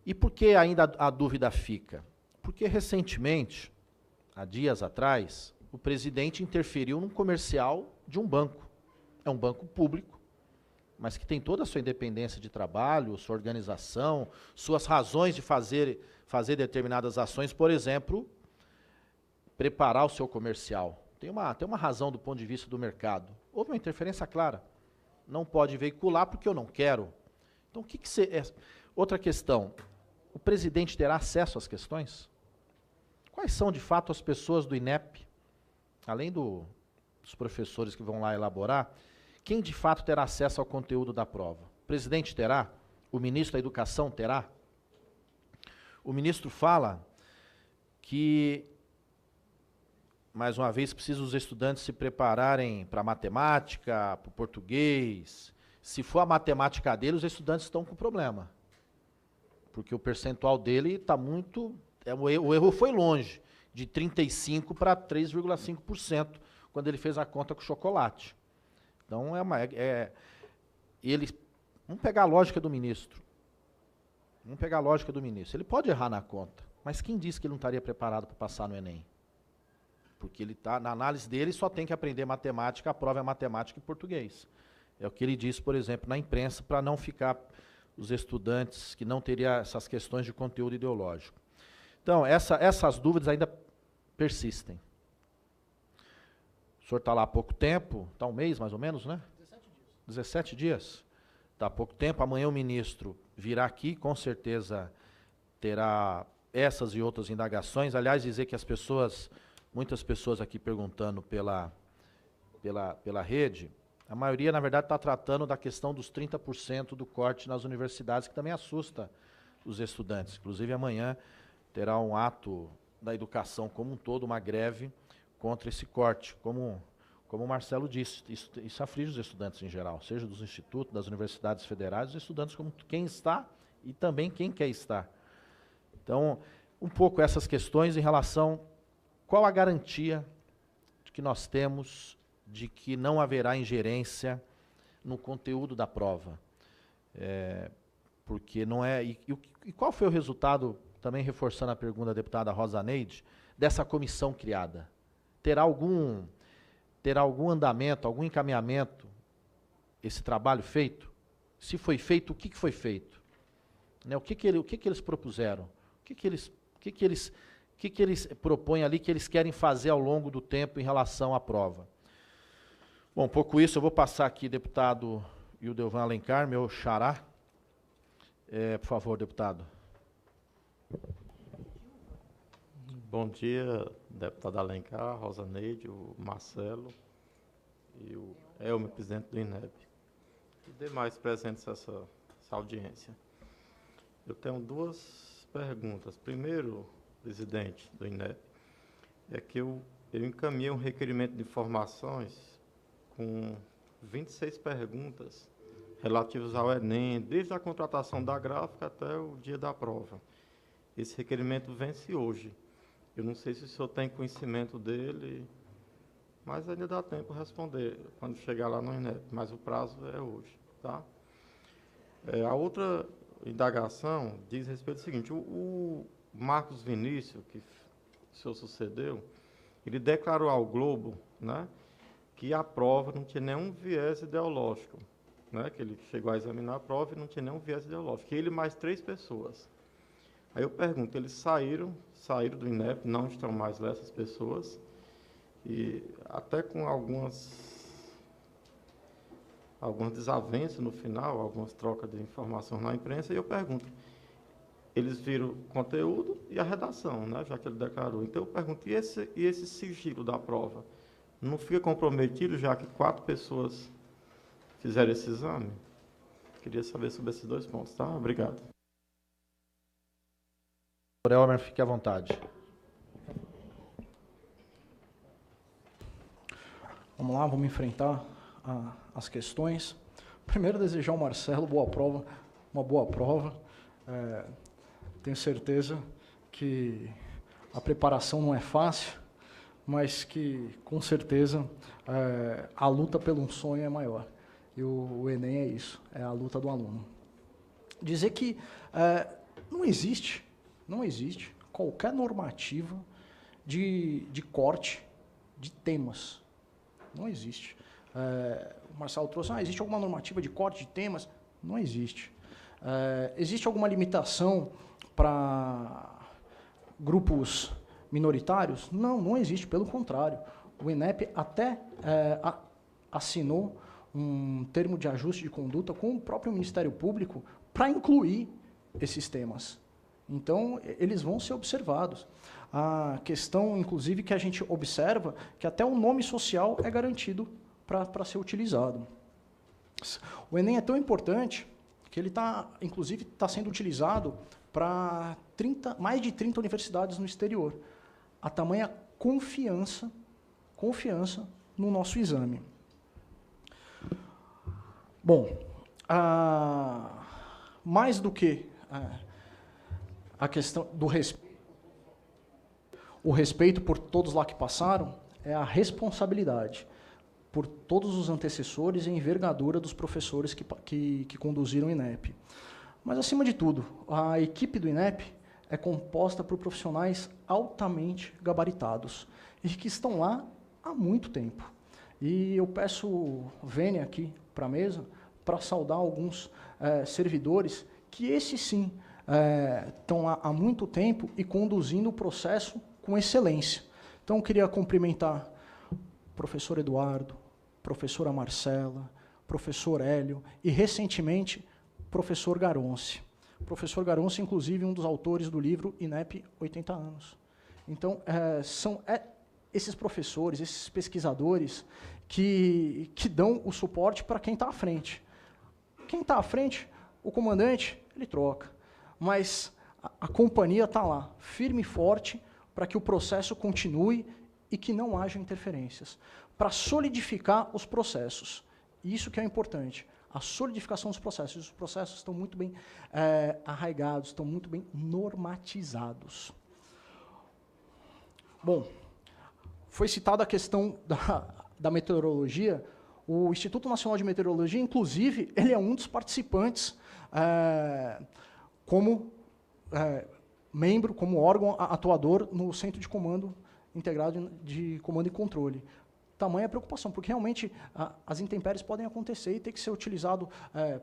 E por que ainda a dúvida fica? Porque recentemente, há dias atrás, o presidente interferiu num comercial de um banco. É um banco público, mas que tem toda a sua independência de trabalho, sua organização, suas razões de fazer determinadas ações, por exemplo, preparar o seu comercial. Tem uma razão do ponto de vista do mercado. Houve uma interferência clara. Não pode veicular porque eu não quero. Então, outra questão, o presidente terá acesso às questões? Quais são, de fato, as pessoas do INEP, além dos professores que vão lá elaborar, quem, de fato, terá acesso ao conteúdo da prova? O presidente terá? O ministro da Educação terá? O ministro fala que, mais uma vez, precisa os estudantes se prepararem para a matemática, para o português. Se for a matemática dele, os estudantes estão com problema. Porque o percentual dele está muito... o erro foi longe, de 35% para 3,5%, quando ele fez a conta com chocolate. Então, vamos pegar a lógica do ministro. Ele pode errar na conta, mas quem disse que ele não estaria preparado para passar no Enem? Porque ele tá, na análise dele, só tem que aprender matemática, a prova é matemática e português. É o que ele disse, por exemplo, na imprensa, para não ficar os estudantes que não teriam essas questões de conteúdo ideológico. Então, essas dúvidas ainda persistem. O senhor está lá há pouco tempo, está um mês mais ou menos, né? 17 dias. Está há pouco tempo, amanhã o ministro virá aqui, com certeza terá essas e outras indagações. Aliás, dizer que muitas pessoas aqui perguntando pela rede, a maioria, na verdade, está tratando da questão dos 30% do corte nas universidades, que também assusta os estudantes. Inclusive, amanhã terá um ato da educação como um todo, uma greve contra esse corte. Como o Marcelo disse, isso aflige os estudantes em geral, seja dos institutos, das universidades federais, os estudantes como quem está e também quem quer estar. Então, um pouco essas questões em relação... Qual a garantia que nós temos de que não haverá ingerência no conteúdo da prova? Porque não é... E qual foi o resultado, também reforçando a pergunta da deputada Rosaneide, dessa comissão criada? Terá algum andamento, algum encaminhamento, esse trabalho feito? Se foi feito, o que foi feito? Né, o que eles propuseram? O que eles propõem ali que eles querem fazer ao longo do tempo em relação à prova? Bom, pouco isso, eu vou passar aqui, deputado Ildevan Alencar, meu xará. Por favor, deputado. Bom dia, deputado Alencar, Rosaneide, o Marcelo e o Elmer, presidente do INEP, e demais presentes nessa audiência. Eu tenho duas perguntas. Primeiro, presidente do INEP, é que eu encaminhei um requerimento de informações com 26 perguntas relativas ao Enem, desde a contratação da gráfica até o dia da prova. Esse requerimento vence hoje. Eu não sei se o senhor tem conhecimento dele, mas ainda dá tempo de responder quando chegar lá no INEP, mas o prazo é hoje, tá? A outra indagação diz respeito ao seguinte: o Marcos Vinícius, que o senhor sucedeu, ele declarou ao Globo, né, que a prova não tinha nenhum viés ideológico, né, que ele chegou a examinar a prova e não tinha nenhum viés ideológico, ele mais 3 pessoas. Aí eu pergunto, eles saíram do INEP, não estão mais lá essas pessoas, e até com algumas desavenças no final, algumas trocas de informação na imprensa, e eu pergunto, eles viram o conteúdo e a redação, né, já que ele declarou. Então eu pergunto, e esse sigilo da prova? Não fica comprometido, já que 4 pessoas fizeram esse exame? Queria saber sobre esses 2 pontos, tá? Obrigado. Elmer, fique à vontade. Vamos lá, vamos enfrentar as questões. Primeiro, desejar ao Marcelo uma boa prova. Tenho certeza que a preparação não é fácil, mas que, com certeza, a luta pelo um sonho é maior. E o Enem é isso, é a luta do aluno. Dizer que não existe qualquer normativa de corte de temas. Não existe. O Marcelo trouxe, existe alguma normativa de corte de temas? Não existe. Existe alguma limitação para grupos minoritários? Não existe, pelo contrário. O INEP até assinou um termo de ajuste de conduta com o próprio Ministério Público para incluir esses temas. Então, eles vão ser observados. A questão, inclusive, que a gente observa, que até o nome social é garantido para ser utilizado. O Enem é tão importante que ele inclusive, está sendo utilizado para mais de 30 universidades no exterior. A tamanha confiança no nosso exame. Bom, mais do que a questão do respeito, o respeito por todos lá que passaram, é a responsabilidade por todos os antecessores e a envergadura dos professores que conduziram o INEP. Mas, acima de tudo, a equipe do INEP é composta por profissionais altamente gabaritados e que estão lá há muito tempo. E eu peço vênia aqui para a mesa para saudar alguns servidores que, esses sim, estão lá há muito tempo e conduzindo o processo com excelência. Então, eu queria cumprimentar o professor Eduardo, professora Marcela, professor Hélio e, recentemente, professor Garonce. O professor Garonce, inclusive, um dos autores do livro INEP 80 anos. Então, são esses professores, esses pesquisadores que dão o suporte para quem está à frente. Quem está à frente, o comandante, ele troca. Mas a companhia está lá, firme e forte, para que o processo continue e que não haja interferências. Para solidificar os processos. Isso que é importante. A solidificação dos processos. Os processos estão muito bem arraigados, estão muito bem normatizados. Bom, foi citada a questão da meteorologia. O Instituto Nacional de Meteorologia, inclusive, ele é um dos participantes como membro, como órgão atuador no Centro de Comando Integrado de Comando e Controle. Tamanha preocupação, porque realmente as intempéries podem acontecer e ter que ser utilizado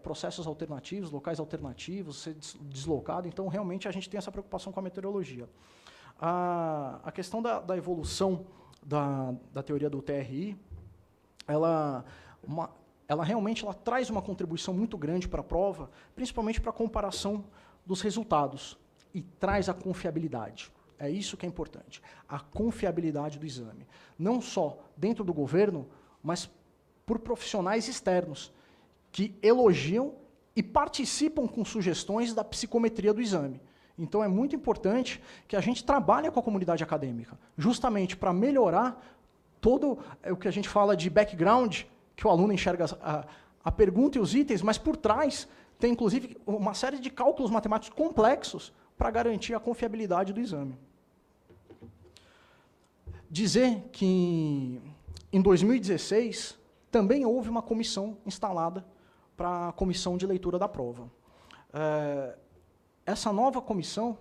processos alternativos, locais alternativos, ser deslocado. Então, realmente, a gente tem essa preocupação com a meteorologia. A questão da evolução da teoria do TRI, ela realmente traz uma contribuição muito grande para a prova, principalmente para a comparação dos resultados, e traz a confiabilidade. É isso que é importante, a confiabilidade do exame. Não só dentro do governo, mas por profissionais externos, que elogiam e participam com sugestões da psicometria do exame. Então, é muito importante que a gente trabalhe com a comunidade acadêmica, justamente para melhorar todo o que a gente fala de background, que o aluno enxerga a pergunta e os itens, mas por trás tem, inclusive, uma série de cálculos matemáticos complexos para garantir a confiabilidade do exame. Dizer que, em 2016, também houve uma comissão instalada para a comissão de leitura da prova. Essa nova comissão,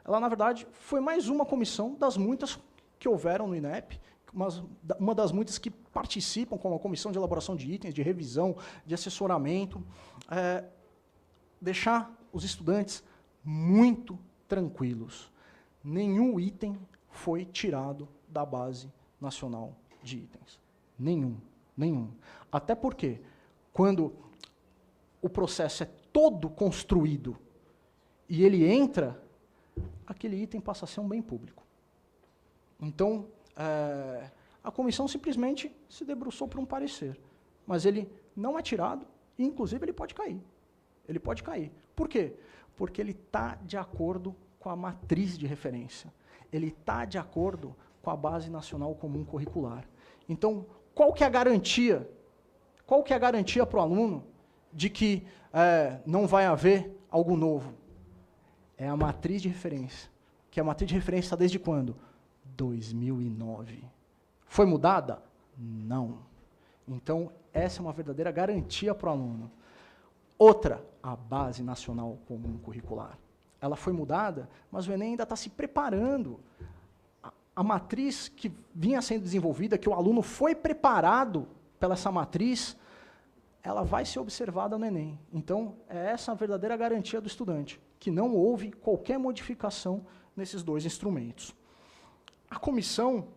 ela, na verdade, foi mais uma comissão das muitas que houveram no INEP, uma das muitas que participam com a comissão de elaboração de itens, de revisão, de assessoramento, deixar os estudantes muito tranquilos. Nenhum item foi tirado da Base Nacional de Itens. Nenhum. Até porque, quando o processo é todo construído e ele entra, aquele item passa a ser um bem público. Então, a comissão simplesmente se debruçou por um parecer, mas ele não é tirado e, inclusive, ele pode cair. Ele pode cair. Por quê? Porque ele está de acordo com a matriz de referência. Ele está de acordo com a Base Nacional Comum Curricular. Então, qual que é a garantia? Qual que é a garantia para o aluno de que não vai haver algo novo? É a matriz de referência. Que a matriz de referência está desde quando? 2009. Foi mudada? Não. Então, essa é uma verdadeira garantia para o aluno. Outra, a Base Nacional Comum Curricular. Ela foi mudada, mas o Enem ainda está se preparando. A matriz que vinha sendo desenvolvida, que o aluno foi preparado pela essa matriz, ela vai ser observada no Enem. Então, é essa a verdadeira garantia do estudante, que não houve qualquer modificação nesses dois instrumentos. A comissão,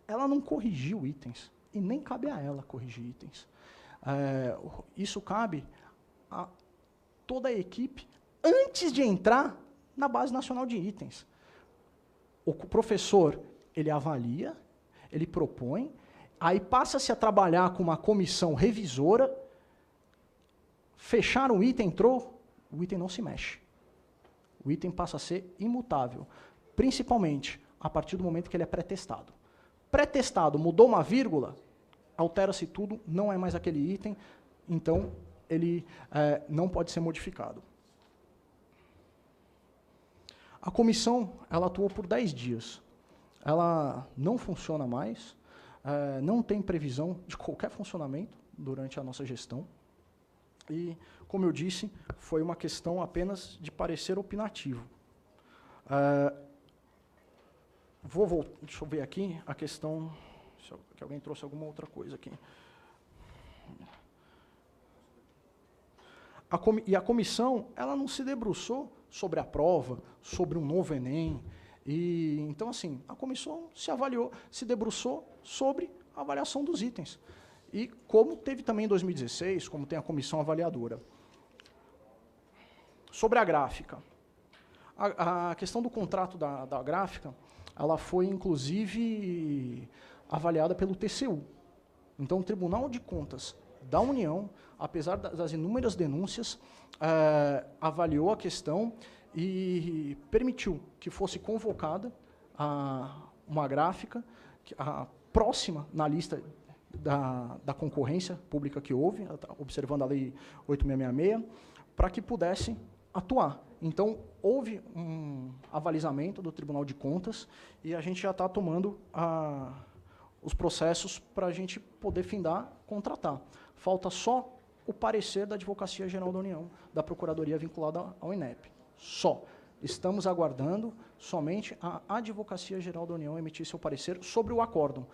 ela não corrigiu itens, e nem cabe a ela corrigir itens. Isso cabe a toda a equipe antes de entrar na Base Nacional de Itens. O professor, ele avalia, ele propõe, aí passa-se a trabalhar com uma comissão revisora, fechar um item, entrou, o item não se mexe. O item passa a ser imutável, principalmente a partir do momento que ele é pré-testado. Pré-testado, mudou uma vírgula, altera-se tudo, não é mais aquele item, então ele não pode ser modificado. A comissão, ela atuou por 10 dias. Ela não funciona mais, não tem previsão de qualquer funcionamento durante a nossa gestão. E, como eu disse, foi uma questão apenas de parecer opinativo. Deixa eu ver aqui a questão, que alguém trouxe alguma outra coisa aqui. E a comissão, ela não se debruçou sobre a prova, sobre um novo Enem. Então, assim, a comissão se debruçou sobre a avaliação dos itens. E como teve também em 2016, como tem a comissão avaliadora. Sobre a gráfica. A questão do contrato da gráfica, ela foi, inclusive, avaliada pelo TCU. Então, o Tribunal de Contas da União, apesar das inúmeras denúncias, avaliou a questão e permitiu que fosse convocada uma gráfica próxima na lista da concorrência pública que houve, observando a Lei 8666, para que pudesse atuar. Então, houve um avalizamento do Tribunal de Contas e a gente já está tomando os processos para a gente poder findar, contratar. Falta só o parecer da Advocacia Geral da União, da Procuradoria vinculada ao INEP. Só. Estamos aguardando somente a Advocacia Geral da União emitir seu parecer sobre o acórdão.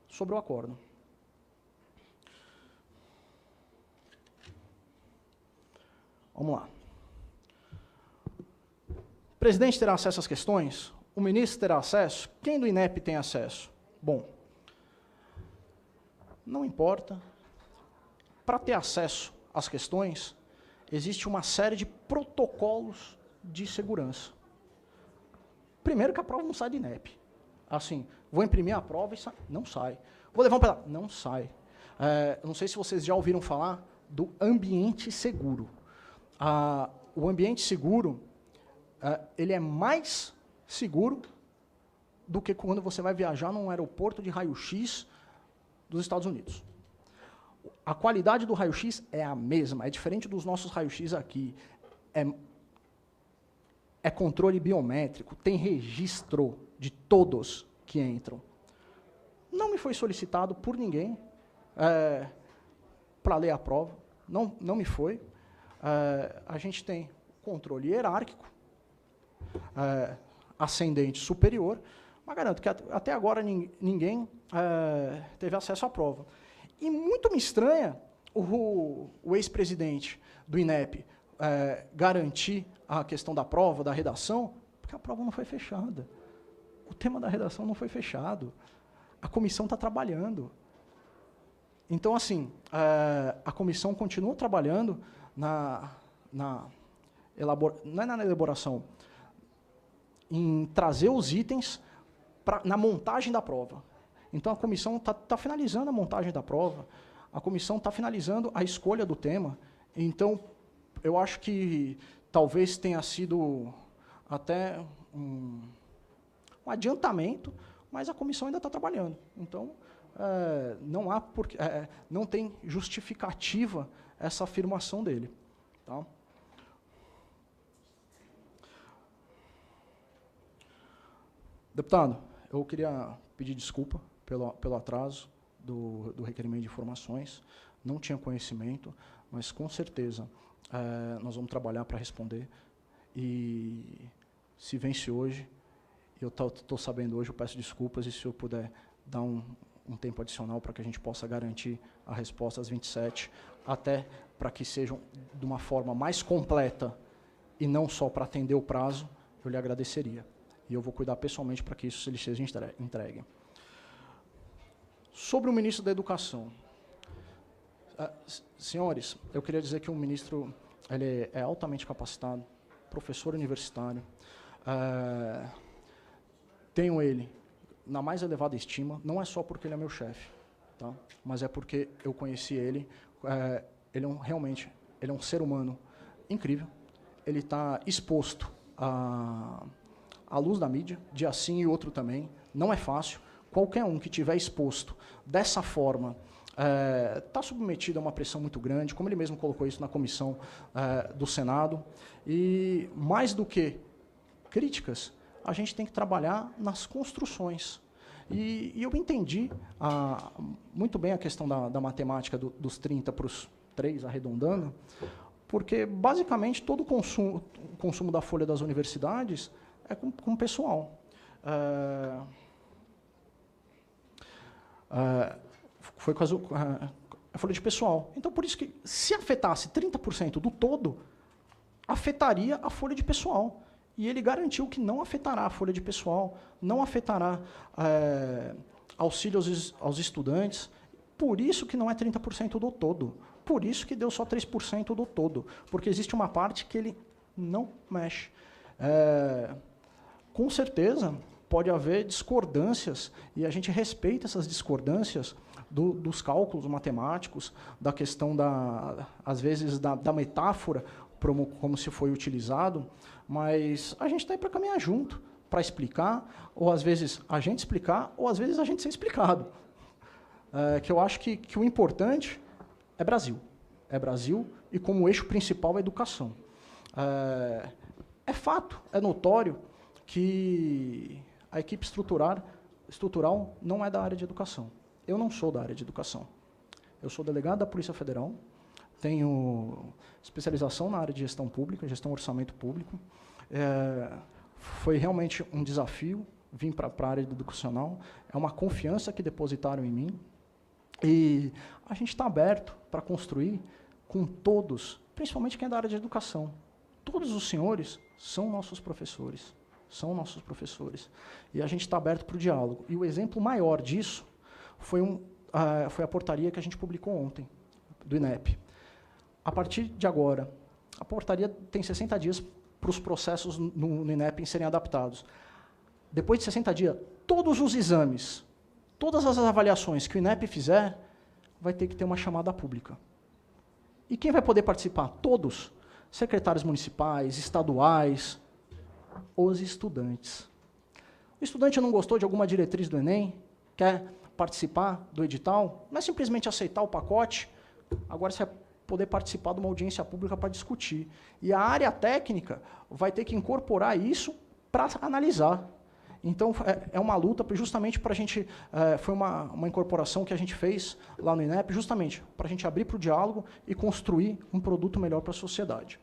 Sobre o acórdão. Vamos lá. O presidente terá acesso às questões? O ministro terá acesso? Quem do INEP tem acesso? Bom, Não importa. Para ter acesso às questões, existe uma série de protocolos de segurança. Primeiro que a prova não sai do INEP. Assim, vou imprimir a prova e não sai. Vou levar um pedaço. Não sai. Não sei se vocês já ouviram falar do ambiente seguro. O ambiente seguro, ele é mais seguro do que quando você vai viajar num aeroporto de raio-x dos Estados Unidos. A qualidade do raio-x é a mesma, é diferente dos nossos raio-x aqui. É controle biométrico, tem registro de todos que entram. Não me foi solicitado por ninguém para ler a prova, não me foi. A gente tem controle hierárquico, ascendente superior, mas garanto que até agora ninguém teve acesso à prova. E muito me estranha o ex-presidente do INEP garantir a questão da prova, da redação, porque a prova não foi fechada. O tema da redação não foi fechado. A comissão está trabalhando. Então, assim, a comissão continua trabalhando não é na elaboração, em trazer os itens na montagem da prova. Então, a comissão está finalizando a montagem da prova, a comissão está finalizando a escolha do tema. Então, eu acho que talvez tenha sido até um adiantamento, mas a comissão ainda está trabalhando. Então, não tem justificativa essa afirmação dele. Tá? Deputado, eu queria pedir desculpa pelo atraso do requerimento de informações. Não tinha conhecimento, mas com certeza nós vamos trabalhar para responder. E se vence hoje, eu estou sabendo hoje, eu peço desculpas, e se eu puder dar um tempo adicional para que a gente possa garantir a resposta às 27, até para que sejam de uma forma mais completa e não só para atender o prazo, eu lhe agradeceria. E eu vou cuidar pessoalmente para que isso lhe seja entregue. Sobre o ministro da Educação. Senhores, eu queria dizer que o ministro ele é altamente capacitado, professor universitário. Tenho ele na mais elevada estima, não é só porque ele é meu chefe, tá? Mas é porque eu conheci ele. Ele realmente é um ser humano incrível. Ele está exposto à luz da mídia, dia sim e outro também. Não é fácil. Qualquer um que estiver exposto dessa forma está submetido a uma pressão muito grande, como ele mesmo colocou isso na comissão do Senado. E, mais do que críticas, a gente tem que trabalhar nas construções. E eu entendi muito bem a questão da matemática dos 30 para os 3, arredondando, porque, basicamente, todo o consumo da folha das universidades é com pessoal. Foi com a folha de pessoal. Então, por isso que, se afetasse 30% do todo, afetaria a folha de pessoal. E ele garantiu que não afetará a folha de pessoal, não afetará auxílio aos estudantes. Por isso que não é 30% do todo. Por isso que deu só 3% do todo. Porque existe uma parte que ele não mexe. Com certeza, pode haver discordâncias, e a gente respeita essas discordâncias dos cálculos matemáticos, da questão, às vezes, da metáfora, como se foi utilizado, mas a gente está aí para caminhar junto, para explicar, ou às vezes a gente explicar, ou às vezes a gente ser explicado. Que eu acho que o importante é Brasil. É Brasil, e como eixo principal a educação. É fato, é notório que a equipe estrutural não é da área de educação. Eu não sou da área de educação. Eu sou delegado da Polícia Federal, tenho especialização na área de gestão pública, gestão orçamento público. Foi realmente um desafio vir para a área educacional, é uma confiança que depositaram em mim, e a gente está aberto para construir com todos, principalmente quem é da área de educação. Todos os senhores são nossos professores. São nossos professores. E a gente está aberto para o diálogo. E o exemplo maior disso foi foi a portaria que a gente publicou ontem, do INEP. A partir de agora, a portaria tem 60 dias para os processos no INEP serem adaptados. Depois de 60 dias, todos os exames, todas as avaliações que o INEP fizer, vai ter que ter uma chamada pública. E quem vai poder participar? Todos. Secretários municipais, estaduais, os estudantes. O estudante não gostou de alguma diretriz do Enem, quer participar do edital, não é simplesmente aceitar o pacote, agora você vai poder participar de uma audiência pública para discutir. E a área técnica vai ter que incorporar isso para analisar. Então, é uma luta justamente para a gente... foi uma incorporação que a gente fez lá no INEP, justamente para a gente abrir para o diálogo e construir um produto melhor para a sociedade.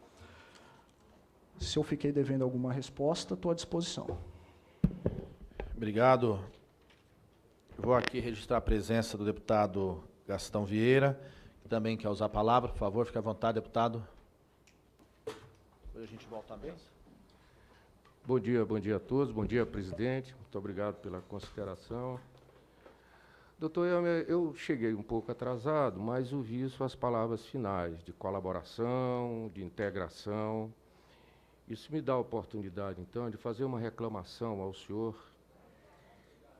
Se eu fiquei devendo alguma resposta, estou à disposição. Obrigado. Vou aqui registrar a presença do deputado Gastão Vieira, que também quer usar a palavra. Por favor, fique à vontade, deputado. Depois a gente volta à mesa. Bom dia a todos, bom dia, presidente. Muito obrigado pela consideração. Doutor Elmer, eu cheguei um pouco atrasado, mas ouvi suas palavras finais de colaboração, de integração. Isso me dá a oportunidade, então, de fazer uma reclamação ao senhor,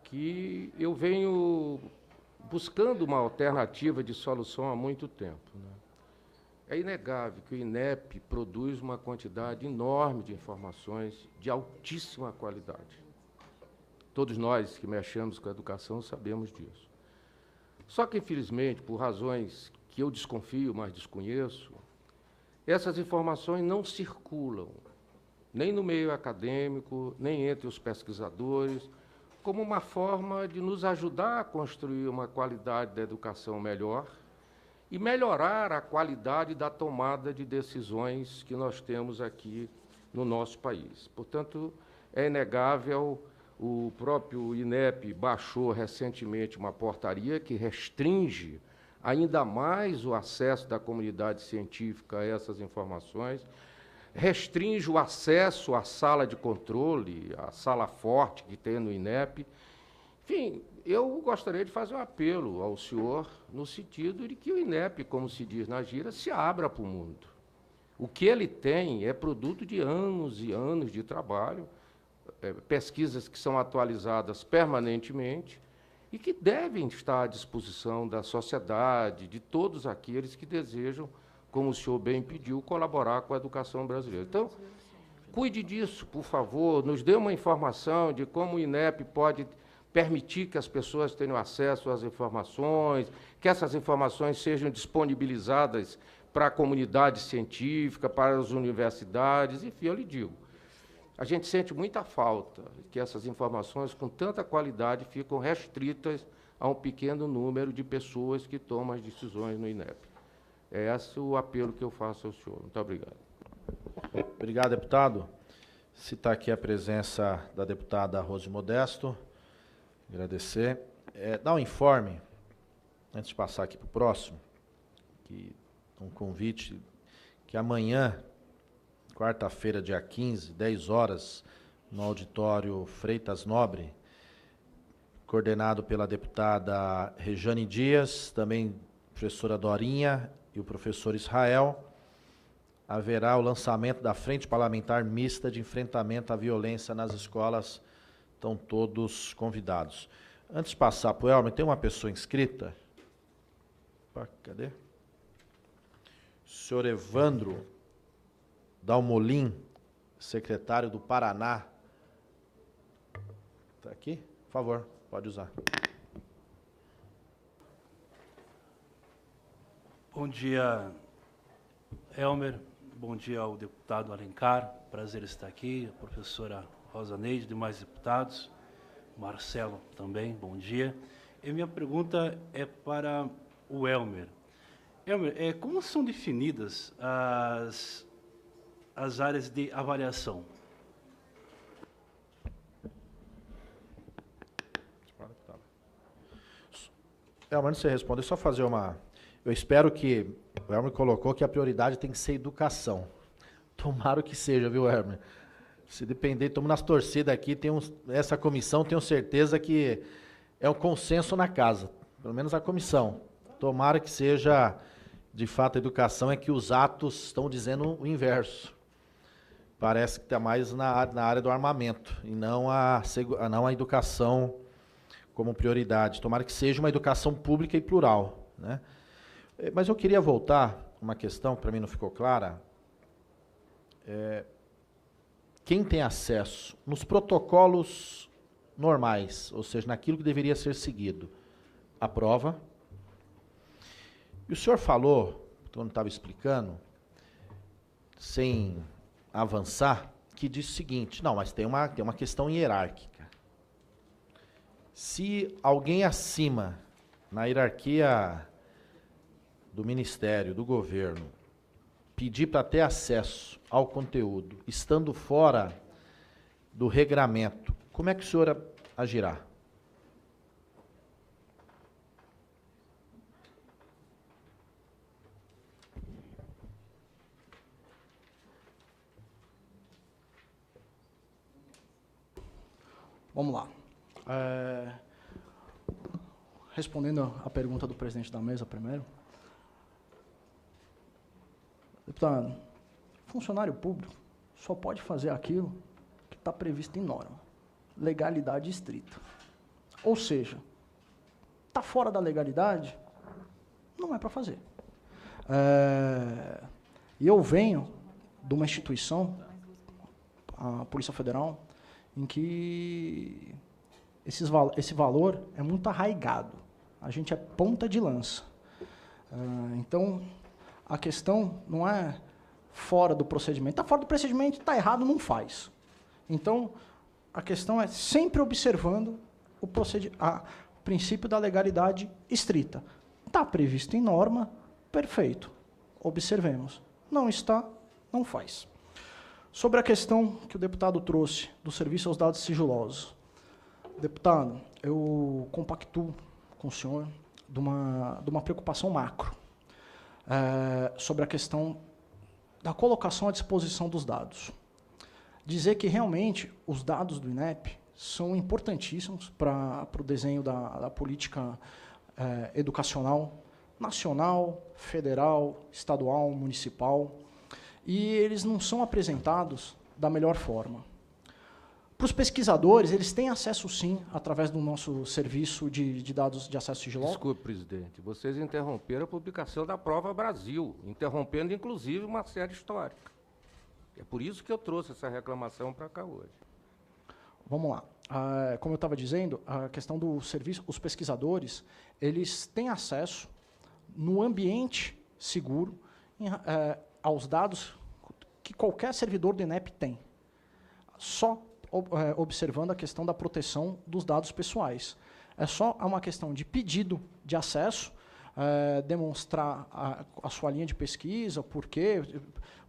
que eu venho buscando uma alternativa de solução há muito tempo, né? É inegável que o INEP produz uma quantidade enorme de informações de altíssima qualidade. Todos nós que mexemos com a educação sabemos disso. Só que, infelizmente, por razões que eu desconfio, mas desconheço, essas informações não circulam, nem no meio acadêmico, nem entre os pesquisadores, como uma forma de nos ajudar a construir uma qualidade da educação melhor e melhorar a qualidade da tomada de decisões que nós temos aqui no nosso país. Portanto, é inegável, o próprio INEP baixou recentemente uma portaria que restringe ainda mais o acesso da comunidade científica a essas informações, restringe o acesso à sala de controle, à sala forte que tem no INEP. Enfim, eu gostaria de fazer um apelo ao senhor no sentido de que o INEP, como se diz na gíria, se abra para o mundo. O que ele tem é produto de anos e anos de trabalho, pesquisas que são atualizadas permanentemente e que devem estar à disposição da sociedade, de todos aqueles que desejam, como o senhor bem pediu, colaborar com a educação brasileira. Então, cuide disso, por favor, nos dê uma informação de como o INEP pode permitir que as pessoas tenham acesso às informações, que essas informações sejam disponibilizadas para a comunidade científica, para as universidades, enfim, eu lhe digo. A gente sente muita falta que essas informações, com tanta qualidade, ficam restritas a um pequeno número de pessoas que tomam as decisões no INEP. É esse o apelo que eu faço ao senhor. Muito obrigado. Obrigado, deputado. Citar aqui a presença da deputada Rose Modesto. Agradecer. Dar um informe, antes de passar aqui para o próximo, que um convite que amanhã, quarta-feira, dia 15, 10 horas, no auditório Freitas Nobre, coordenado pela deputada Rejane Dias, também professora Dorinha e o professor Israel, haverá o lançamento da Frente Parlamentar Mista de Enfrentamento à Violência nas Escolas. Estão todos convidados. Antes de passar para o Elmer, tem uma pessoa inscrita? Opa, cadê? O senhor Evandro Dalmolin, secretário do Paraná. Está aqui? Por favor, pode usar. Bom dia, Elmer. Bom dia ao deputado Alencar. Prazer estar aqui. A professora Rosa Neide, demais deputados. Marcelo também, bom dia. E minha pergunta é para o Elmer. Elmer, como são definidas as áreas de avaliação? Elmer, antes de você responder, só fazer uma... Eu espero que... O Elmer colocou que a prioridade tem que ser educação. Tomara que seja, viu, Elmer? Se depender, estamos nas torcidas aqui, essa comissão, tenho certeza que é um consenso na casa. pelo menos a comissão. Tomara que seja, de fato, a educação é que os atos estão dizendo o inverso. Parece que está mais na área do armamento e não a educação como prioridade. Tomara que seja uma educação pública e plural, né? Mas eu queria voltar uma questão que para mim não ficou clara. Quem tem acesso nos protocolos normais, ou seja, naquilo que deveria ser seguido, aprova. E o senhor falou, quando estava explicando, sem avançar, que disse o seguinte, não, mas tem uma questão hierárquica. Se alguém acima, na hierarquia do ministério, do governo, pedir para ter acesso ao conteúdo, estando fora do regramento, como é que o senhor agirá? Vamos lá. Respondendo a pergunta do presidente da mesa primeiro. Deputado, funcionário público só pode fazer aquilo que está previsto em norma. Legalidade estrita. Ou seja, está fora da legalidade, não é para fazer. E eu venho de uma instituição, a Polícia Federal, em que esse valor é muito arraigado. A gente é ponta de lança. Então, a questão não é fora do procedimento. Está fora do procedimento, está errado, não faz. Então, a questão é sempre observando o princípio da legalidade estrita. Está previsto em norma, perfeito. Observemos. Não está, não faz. Sobre a questão que o deputado trouxe do serviço aos dados sigilosos. Deputado, eu compactuo com o senhor de uma preocupação macro sobre a questão da colocação à disposição dos dados. Dizer que realmente os dados do INEP são importantíssimos para o desenho da política educacional nacional, federal, estadual, municipal, e eles não são apresentados da melhor forma. Para os pesquisadores, eles têm acesso, sim, através do nosso serviço de dados de acesso sigiloso. Desculpe, presidente. Vocês interromperam a publicação da Prova Brasil, interrompendo, inclusive, uma série histórica. É por isso que eu trouxe essa reclamação para cá hoje. Vamos lá. Como eu estava dizendo, a questão do serviço, os pesquisadores, eles têm acesso no ambiente seguro aos dados que qualquer servidor do INEP tem. Só observando a questão da proteção dos dados pessoais. É só uma questão de pedido de acesso, demonstrar a sua linha de pesquisa, o porquê,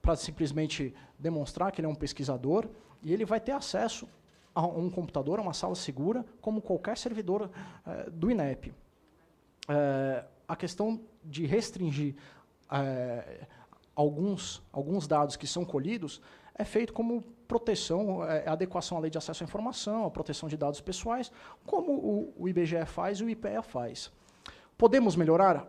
para simplesmente demonstrar que ele é um pesquisador, e ele vai ter acesso a um computador, a uma sala segura, como qualquer servidor do INEP. A questão de restringir alguns dados que são colhidos é feito como proteção, adequação à lei de acesso à informação, a proteção de dados pessoais, como o IBGE faz e o IPEA faz. Podemos melhorar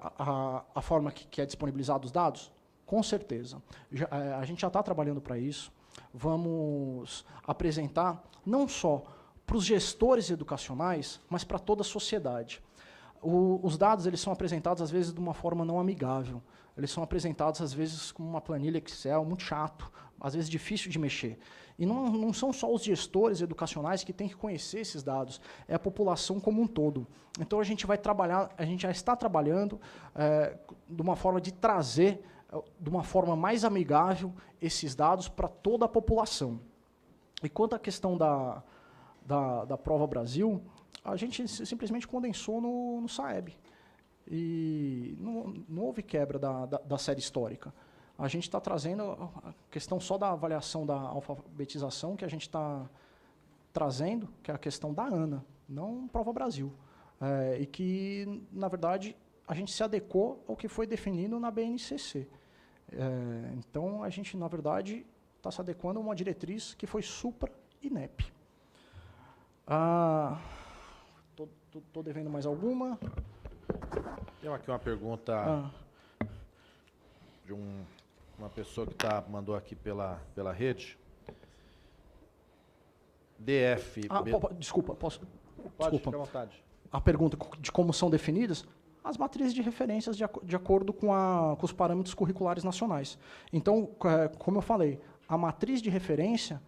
a forma que é disponibilizado os dados? Com certeza. A gente já está trabalhando para isso. Vamos apresentar não só para os gestores educacionais, mas para toda a sociedade. Os dados eles são apresentados, às vezes, de uma forma não amigável. Eles são apresentados, às vezes, com uma planilha Excel muito chato, às vezes difícil de mexer. E não são só os gestores educacionais que têm que conhecer esses dados, é a população como um todo. Então, a gente vai trabalhar, a gente já está trabalhando de uma forma de trazer, de uma forma mais amigável, esses dados para toda a população. E quanto à questão da Prova Brasil, a gente simplesmente condensou no SAEB. E não houve quebra da série histórica. A gente está trazendo a questão só da avaliação da alfabetização, que a gente está trazendo, que é a questão da ANA, não Prova Brasil. E que, na verdade, a gente se adequou ao que foi definido na BNCC. Então, a gente, na verdade, está se adequando a uma diretriz que foi supra-INEP. Estou devendo mais alguma? Tem aqui uma pergunta de uma pessoa que mandou aqui pela rede. DF... Desculpa, posso... Pode, Desculpa. fica à vontade. A pergunta de como são definidas as matrizes de referências de acordo com os parâmetros curriculares nacionais. Então, como eu falei, a matriz de referência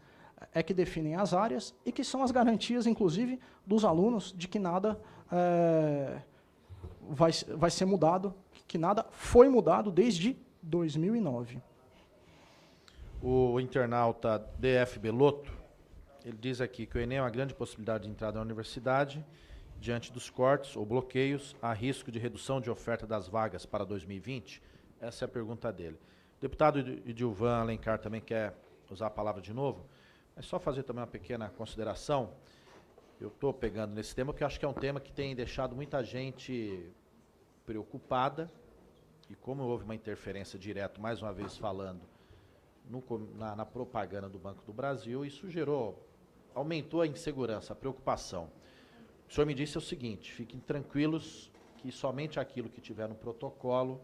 é que definem as áreas e que são as garantias, inclusive, dos alunos de que nada vai ser mudado, que nada foi mudado desde 2009. O internauta DF Beloto, ele diz aqui que o Enem é uma grande possibilidade de entrada na universidade. Diante dos cortes ou bloqueios, há risco de redução de oferta das vagas para 2020? Essa é a pergunta dele. O deputado Edilvan Alencar também quer usar a palavra de novo. É só fazer também uma pequena consideração. Eu estou pegando nesse tema porque eu acho que é um tema que tem deixado muita gente preocupada. E como houve uma interferência direta, mais uma vez falando, na propaganda do Banco do Brasil, isso aumentou a insegurança, a preocupação. O senhor me disse o seguinte: fiquem tranquilos que somente aquilo que tiver no protocolo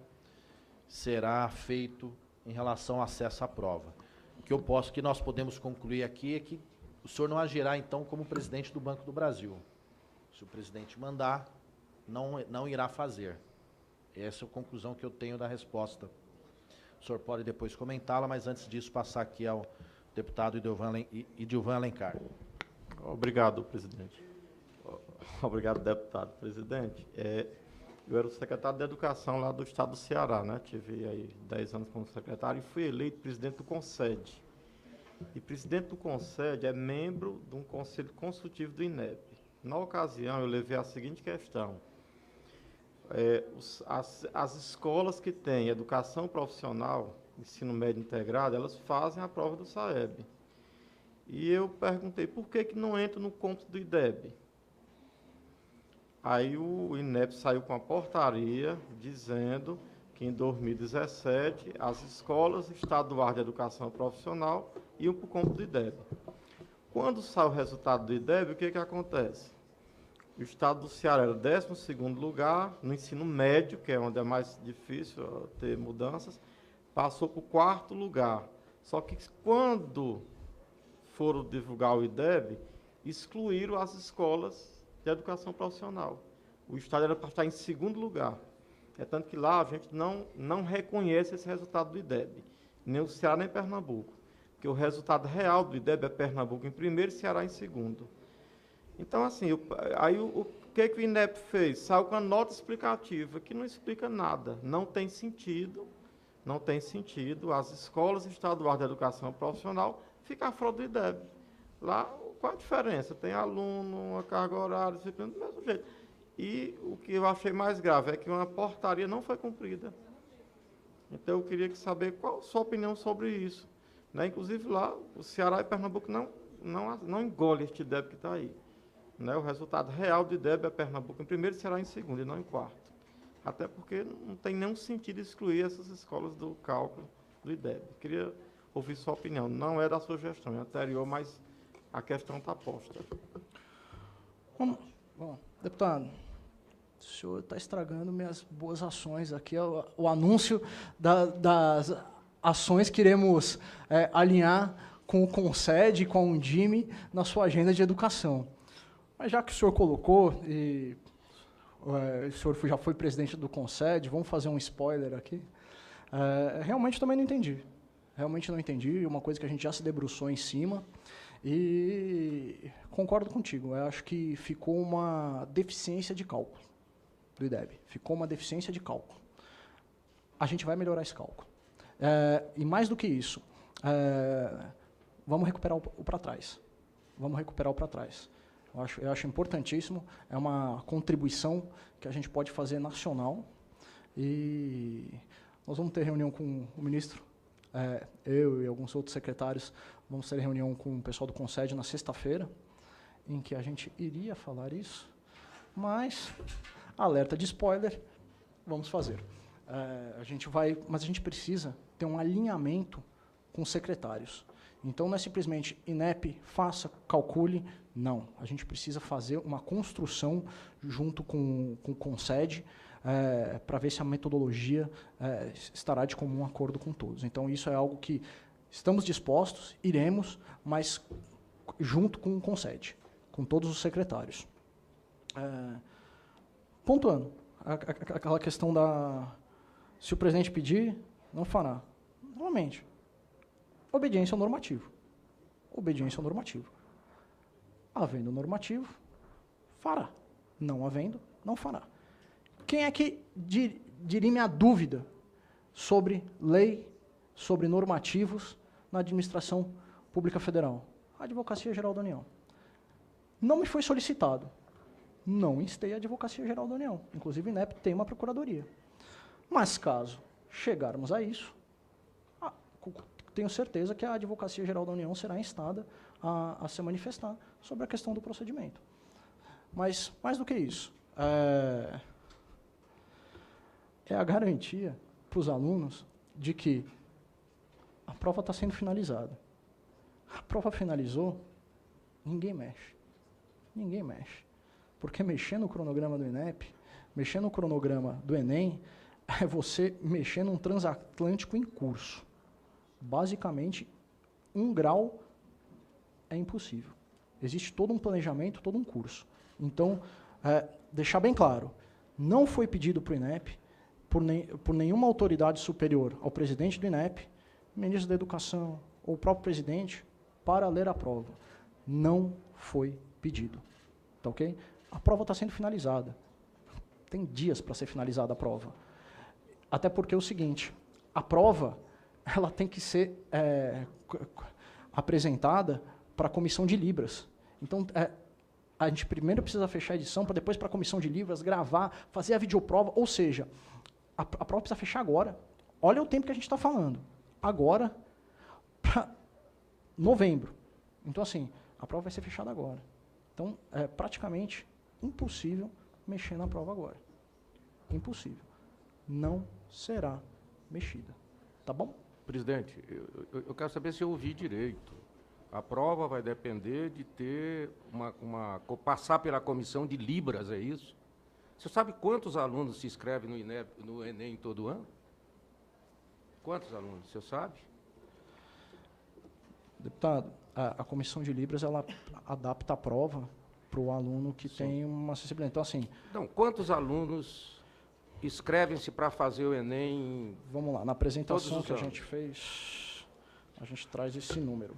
será feito em relação ao acesso à prova. O que nós podemos concluir aqui é que o senhor não agirá, então, como presidente do Banco do Brasil. Se o presidente mandar, não irá fazer. Essa é a conclusão que eu tenho da resposta. O senhor pode depois comentá-la, mas antes disso, passar aqui ao deputado Edilvan Alencar. Obrigado, presidente. Obrigado, deputado. Presidente, eu era o secretário de Educação lá do estado do Ceará, né? Tive aí 10 anos como secretário e fui eleito presidente do CONSED. E presidente do CONSED é membro de um conselho consultivo do INEP. Na ocasião, eu levei a seguinte questão. As escolas que têm educação profissional, ensino médio integrado, elas fazem a prova do SAEB. E eu perguntei, por que não entra no cômputo do IDEB? Aí o INEP saiu com a portaria dizendo que em 2017 as escolas estaduais de educação profissional iam para o cômputo do IDEB. Quando sai o resultado do IDEB, o que acontece? O estado do Ceará era 12º lugar no ensino médio, que é onde é mais difícil ter mudanças, passou para o 4º lugar. Só que quando foram divulgar o IDEB, excluíram as escolas de educação profissional. O estado era para estar em 2º lugar. É tanto que lá a gente não reconhece esse resultado do IDEB, nem o Ceará nem Pernambuco, porque o resultado real do IDEB é Pernambuco em primeiro e Ceará em segundo. Então, assim, o que o INEP fez? Saiu com a nota explicativa, que não explica nada, não tem sentido as escolas estaduais de educação profissional ficar fora do IDEB. Lá, qual a diferença? Tem aluno, uma carga horária, disciplina, do mesmo jeito. E o que eu achei mais grave é que uma portaria não foi cumprida. Então, eu queria saber qual a sua opinião sobre isso. Né? Inclusive, lá, o Ceará e Pernambuco não engolem este IDEB que está aí. Né? O resultado real do IDEB é Pernambuco em primeiro e Ceará em segundo, e não em quarto. Até porque não tem nenhum sentido excluir essas escolas do cálculo do IDEB. Queria ouvir sua opinião. Não é da sua gestão, é anterior, mas a questão está posta. Bom, deputado, o senhor está estragando minhas boas ações aqui. O anúncio das ações que iremos alinhar com o CONSED e com a Undime na sua agenda de educação. Mas já que o senhor colocou, e o senhor já foi presidente do CONSED, vamos fazer um spoiler aqui. Realmente também não entendi. Realmente não entendi, uma coisa que a gente já se debruçou em cima. E concordo contigo, eu acho que ficou uma deficiência de cálculo do IDEB. Ficou uma deficiência de cálculo. A gente vai melhorar esse cálculo. E mais do que isso, vamos recuperar o para trás. Vamos recuperar o para trás. Eu acho importantíssimo, é uma contribuição que a gente pode fazer nacional. E nós vamos ter reunião com o ministro, eu e alguns outros secretários, vamos ter reunião com o pessoal do CONSED na sexta-feira, em que a gente iria falar isso, mas, alerta de spoiler, vamos fazer. Mas a gente precisa ter um alinhamento com os secretários. Então, não é simplesmente INEP, faça, calcule. Não. A gente precisa fazer uma construção junto com o CONSED para ver se a metodologia estará de comum acordo com todos. Então, isso é algo que estamos dispostos, iremos, mas junto com o CONSED, com todos os secretários. Pontuando, aquela questão da... Se o presidente pedir, não fará. Novamente, obediência ao normativo. Obediência ao normativo. Havendo normativo, fará. Não havendo, não fará. Quem é que dirime a dúvida sobre lei, sobre normativos na administração pública federal? A Advocacia Geral da União. Não me foi solicitado. Não instei a Advocacia Geral da União. Inclusive, o INEP tem uma procuradoria. Mas, caso chegarmos a isso, tenho certeza que a Advocacia Geral da União será instada a se manifestar sobre a questão do procedimento. Mas, mais do que isso, é a garantia para os alunos de que a prova está sendo finalizada. A prova finalizou, ninguém mexe. Ninguém mexe. Porque mexer no cronograma do INEP, mexer no cronograma do Enem, é você mexer num transatlântico em curso. Basicamente, 1 grau é impossível. Existe todo um planejamento, todo um curso. Então, deixar bem claro, não foi pedido para o INEP, por nenhuma autoridade superior ao presidente do INEP, ministro da Educação ou o próprio presidente, para ler a prova. Não foi pedido. Tá ok? A prova está sendo finalizada. Tem dias para ser finalizada a prova. Até porque é o seguinte, a prova ela tem que ser apresentada para a comissão de Libras. Então, a gente primeiro precisa fechar a edição, para depois para a comissão de Libras, gravar, fazer a videoprova, ou seja, a prova precisa fechar agora. Olha o tempo que a gente está falando. Agora, para novembro. Então, assim, a prova vai ser fechada agora. Então, é praticamente impossível mexer na prova agora. Impossível. Não será mexida. Tá bom? Presidente, eu quero saber se eu ouvi direito. A prova vai depender de ter passar pela comissão de Libras, é isso? Você sabe quantos alunos se inscrevem no Enem todo ano? Quantos alunos, você sabe? Deputado, a comissão de Libras, ela adapta a prova para o aluno que tem uma acessibilidade. Então, assim... Então, quantos alunos inscrevem-se para fazer o Enem? Vamos lá, na apresentação que a gente fez, a gente traz esse número.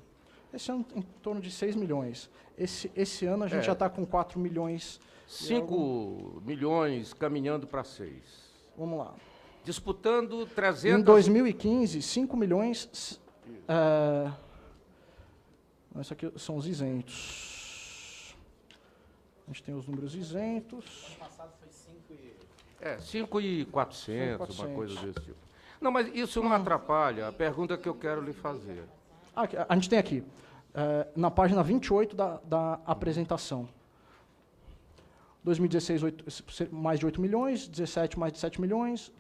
Esse ano, em torno de 6 milhões. Esse ano, a gente já está com 4 milhões... 5 milhões caminhando para 6. Vamos lá. Disputando 300... Em 2015, 5 milhões... Isso aqui são os isentos. A gente tem os números isentos. Ano passado foi 5 e... 5.400, uma coisa desse tipo. Não, mas isso não atrapalha a pergunta que eu quero lhe fazer. A gente tem aqui, na página 28 da apresentação. 2016, mais de 8 milhões, 17, mais de 7 milhões,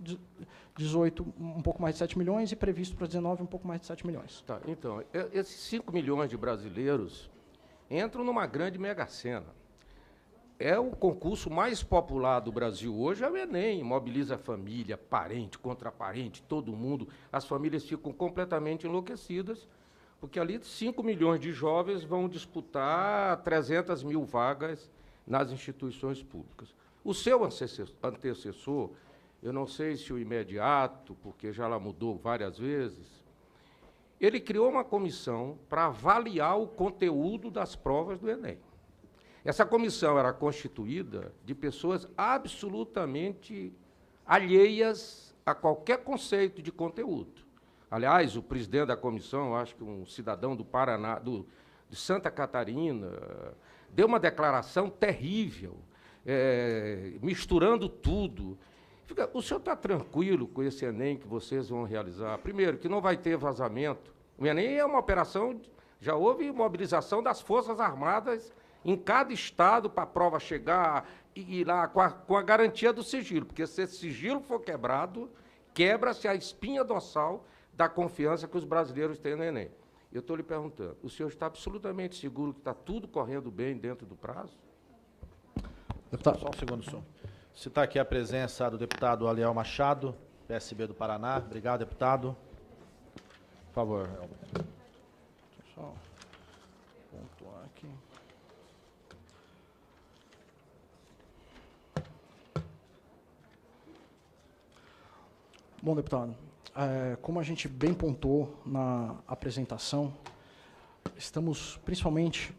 18, um pouco mais de 7 milhões, e previsto para 19, um pouco mais de 7 milhões. Tá, então, esses 5 milhões de brasileiros entram numa grande mega-sena. É o concurso mais popular do Brasil hoje, é o Enem, mobiliza a família, parente, contra parente, todo mundo. As famílias ficam completamente enlouquecidas, porque ali 5 milhões de jovens vão disputar 300 mil vagas nas instituições públicas. O seu antecessor, eu não sei se o imediato, porque já lá mudou várias vezes, ele criou uma comissão para avaliar o conteúdo das provas do Enem. Essa comissão era constituída de pessoas absolutamente alheias a qualquer conceito de conteúdo. Aliás, o presidente da comissão, acho que um cidadão do Paraná, de Santa Catarina, deu uma declaração terrível, misturando tudo. O senhor está tranquilo com esse Enem que vocês vão realizar? Primeiro, que não vai ter vazamento. O Enem é uma operação, já houve mobilização das Forças Armadas em cada estado para a prova chegar e ir lá com a garantia do sigilo, porque se esse sigilo for quebrado, quebra-se a espinha dorsal da confiança que os brasileiros têm no Enem. Eu estou lhe perguntando, o senhor está absolutamente seguro que está tudo correndo bem dentro do prazo? Deputado. Só um segundo, senhor. Citar aqui a presença do deputado Aliel Machado, PSB do Paraná. Obrigado, deputado. Por favor, Elmer. Deixa eu só pontuar aqui. Bom, deputado, como a gente bem pontuou na apresentação, estamos principalmente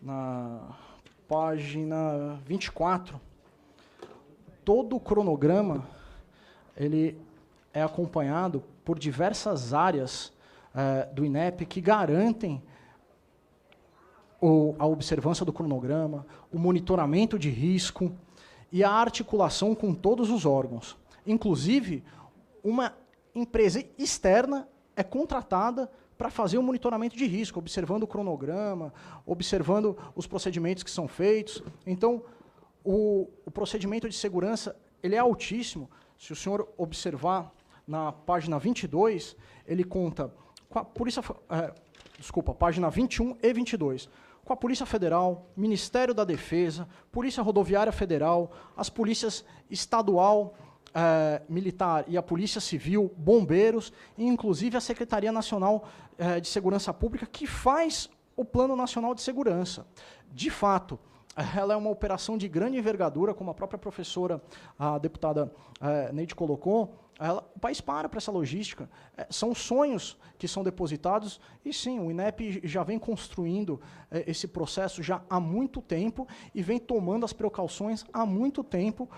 na página 24. Todo o cronograma ele é acompanhado por diversas áreas do INEP que garantem a observância do cronograma, o monitoramento de risco e a articulação com todos os órgãos. Inclusive, uma empresa externa é contratada para fazer o monitoramento de risco, observando o cronograma, observando os procedimentos que são feitos. Então, o procedimento de segurança ele é altíssimo. Se o senhor observar na página 22, ele conta com a Polícia... página 21 e 22. Com a Polícia Federal, Ministério da Defesa, Polícia Rodoviária Federal, as polícias estadual, militar e a Polícia Civil, bombeiros, e inclusive a Secretaria Nacional de Segurança Pública, que faz o Plano Nacional de Segurança. De fato, ela é uma operação de grande envergadura, como a própria professora, a deputada Neide colocou. O país para essa logística. São sonhos que são depositados, e sim, o INEP já vem construindo esse processo já há muito tempo e vem tomando as precauções há muito tempo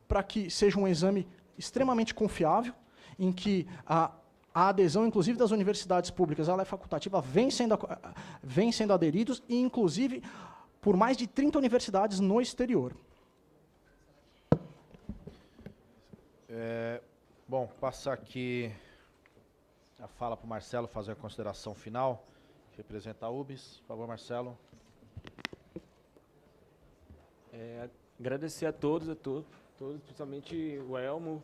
para que seja um exame extremamente confiável, em que a adesão, inclusive, das universidades públicas, ela é facultativa, vem sendo aderidos, e, inclusive, por mais de 30 universidades no exterior. Bom, passar aqui a fala para o Marcelo fazer a consideração final, que representa a UBS. Por favor, Marcelo. Agradecer a todos, principalmente o Elmo,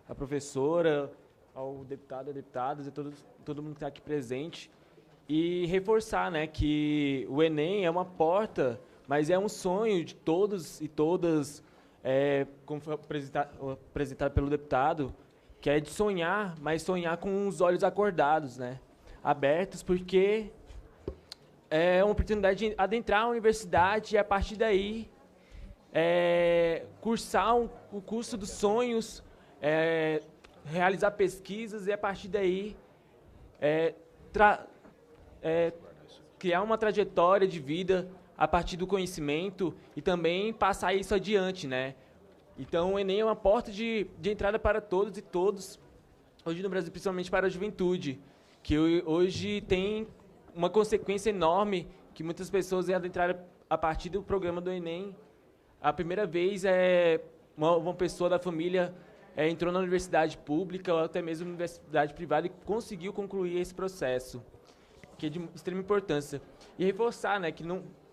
a professora, ao deputado, a deputadas, e todo mundo que está aqui presente. E reforçar, né, que o Enem é uma porta, mas é um sonho de todos e todas, como foi apresentado pelo deputado, que é de sonhar, mas sonhar com os olhos acordados, né, abertos, porque é uma oportunidade de adentrar a universidade e, a partir daí, cursar o curso dos sonhos, realizar pesquisas e, a partir daí, criar uma trajetória de vida a partir do conhecimento e também passar isso adiante, né? Então, o Enem é uma porta de entrada para todos e todos, hoje no Brasil, principalmente para a juventude, que hoje tem uma consequência enorme, que muitas pessoas adentraram a partir do programa do Enem. A primeira vez uma pessoa da família entrou na universidade pública ou até mesmo na universidade privada e conseguiu concluir esse processo, que é de extrema importância. E reforçar, né, que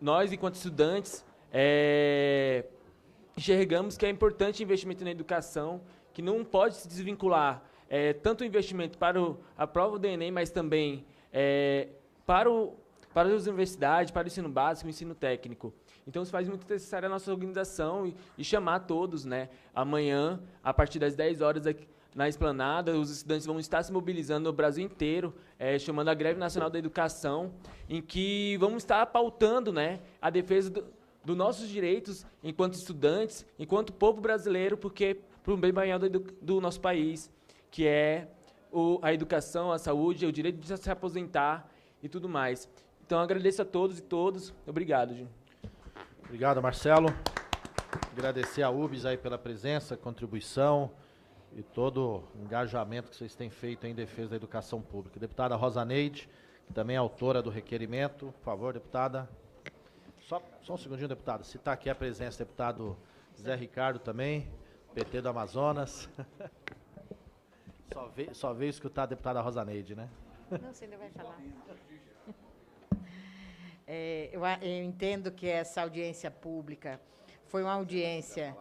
nós, enquanto estudantes, enxergamos que é importante o investimento na educação, que não pode se desvincular tanto o investimento para a prova do Enem, mas também para as universidades, para o ensino básico, o ensino técnico. Então, se faz muito necessária a nossa organização e chamar todos, né? Amanhã, a partir das 10 horas, aqui na Esplanada, os estudantes vão estar se mobilizando no Brasil inteiro, chamando a Greve Nacional da Educação, em que vamos estar pautando, né, a defesa dos nossos direitos enquanto estudantes, enquanto povo brasileiro, porque para o bem maior do nosso país, que é a educação, a saúde, o direito de se aposentar e tudo mais. Então, agradeço a todos e todas. Obrigado, Jim. Obrigado, Marcelo. Agradecer a UBS aí pela presença, contribuição e todo o engajamento que vocês têm feito em defesa da educação pública. Deputada Rosa Neide, que também é autora do requerimento. Por favor, deputada. Só um segundinho, deputada. Citar aqui a presença do deputado Zé Ricardo também, PT do Amazonas. Só veio escutar a deputada Rosa Neide, né? Não, você ainda vai falar. Eu entendo que essa audiência pública foi uma audiência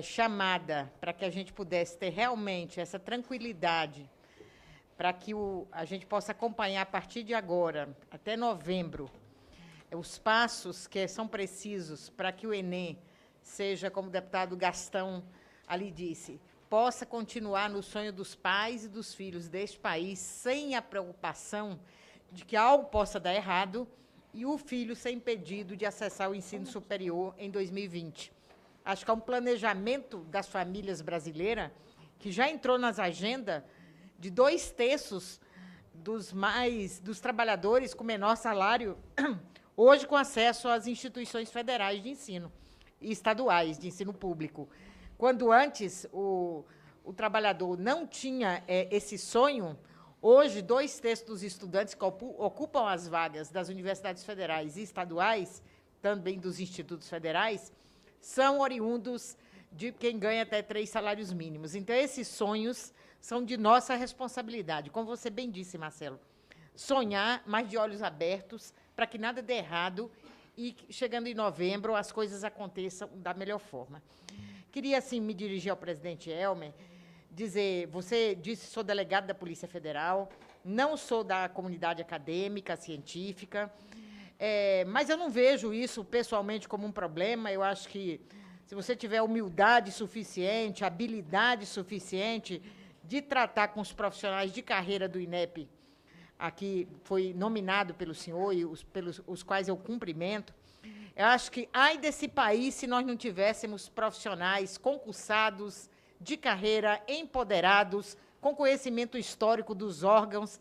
chamada para que a gente pudesse ter realmente essa tranquilidade para que a gente possa acompanhar, a partir de agora, até novembro, os passos que são precisos para que o Enem seja, como o deputado Gastão ali disse, possa continuar no sonho dos pais e dos filhos deste país, sem a preocupação de que algo possa dar errado e o filho ser impedido de acessar o ensino superior em 2020. Acho que é um planejamento das famílias brasileiras que já entrou nas agendas de 2/3 dos trabalhadores com menor salário, hoje com acesso às instituições federais de ensino e estaduais de ensino público. Quando antes o trabalhador não tinha esse sonho, hoje 2/3 dos estudantes que ocupam as vagas das universidades federais e estaduais, também dos institutos federais, são oriundos de quem ganha até 3 salários mínimos. Então, esses sonhos são de nossa responsabilidade. Como você bem disse, Marcelo, sonhar, mas de olhos abertos, para que nada dê errado e, chegando em novembro, as coisas aconteçam da melhor forma. Queria, assim, me dirigir ao presidente Elmer, dizer, você disse, sou delegado da Polícia Federal, não sou da comunidade acadêmica, científica, mas eu não vejo isso pessoalmente como um problema. Eu acho que, se você tiver humildade suficiente, habilidade suficiente de tratar com os profissionais de carreira do INEP, aqui foi nominado pelo senhor e pelos os quais eu cumprimento, eu acho que, ai desse país, se nós não tivéssemos profissionais concursados, de carreira, empoderados, com conhecimento histórico dos órgãos,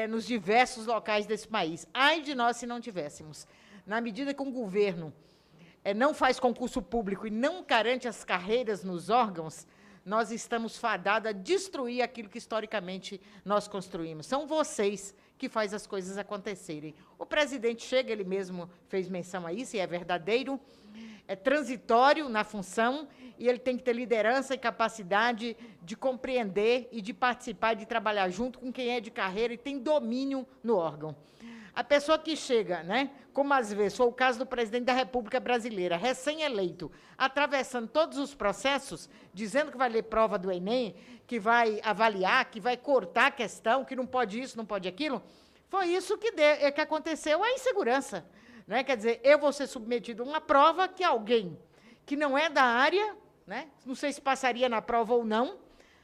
nos diversos locais desse país. Ai de nós se não tivéssemos. Na medida que um governo não faz concurso público e não garante as carreiras nos órgãos, nós estamos fadados a destruir aquilo que, historicamente, nós construímos. São vocês que fazem as coisas acontecerem. O presidente chega, ele mesmo fez menção a isso, e é verdadeiro, é transitório na função, e ele tem que ter liderança e capacidade de compreender e de participar, de trabalhar junto com quem é de carreira e tem domínio no órgão. A pessoa que chega, né, como às vezes foi o caso do presidente da República Brasileira, recém-eleito, atravessando todos os processos, dizendo que vai ler prova do Enem, que vai avaliar, que vai cortar a questão, que não pode isso, não pode aquilo, foi isso que aconteceu, a insegurança. Né? Quer dizer, eu vou ser submetido a uma prova que alguém que não é da área, né, não sei se passaria na prova ou não,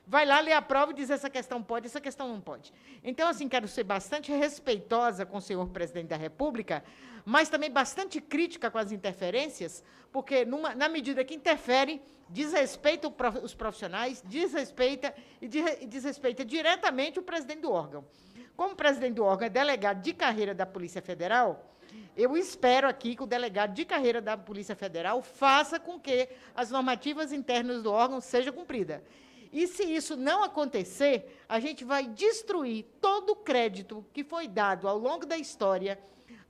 vai lá ler a prova e diz essa questão pode, essa questão não pode. Então, assim, quero ser bastante respeitosa com o senhor presidente da República, mas também bastante crítica com as interferências, porque, na medida que interfere, desrespeita os profissionais, desrespeita diretamente o presidente do órgão. Como o presidente do órgão é delegado de carreira da Polícia Federal, eu espero aqui que o delegado de carreira da Polícia Federal faça com que as normativas internas do órgão sejam cumpridas. E, se isso não acontecer, a gente vai destruir todo o crédito que foi dado ao longo da história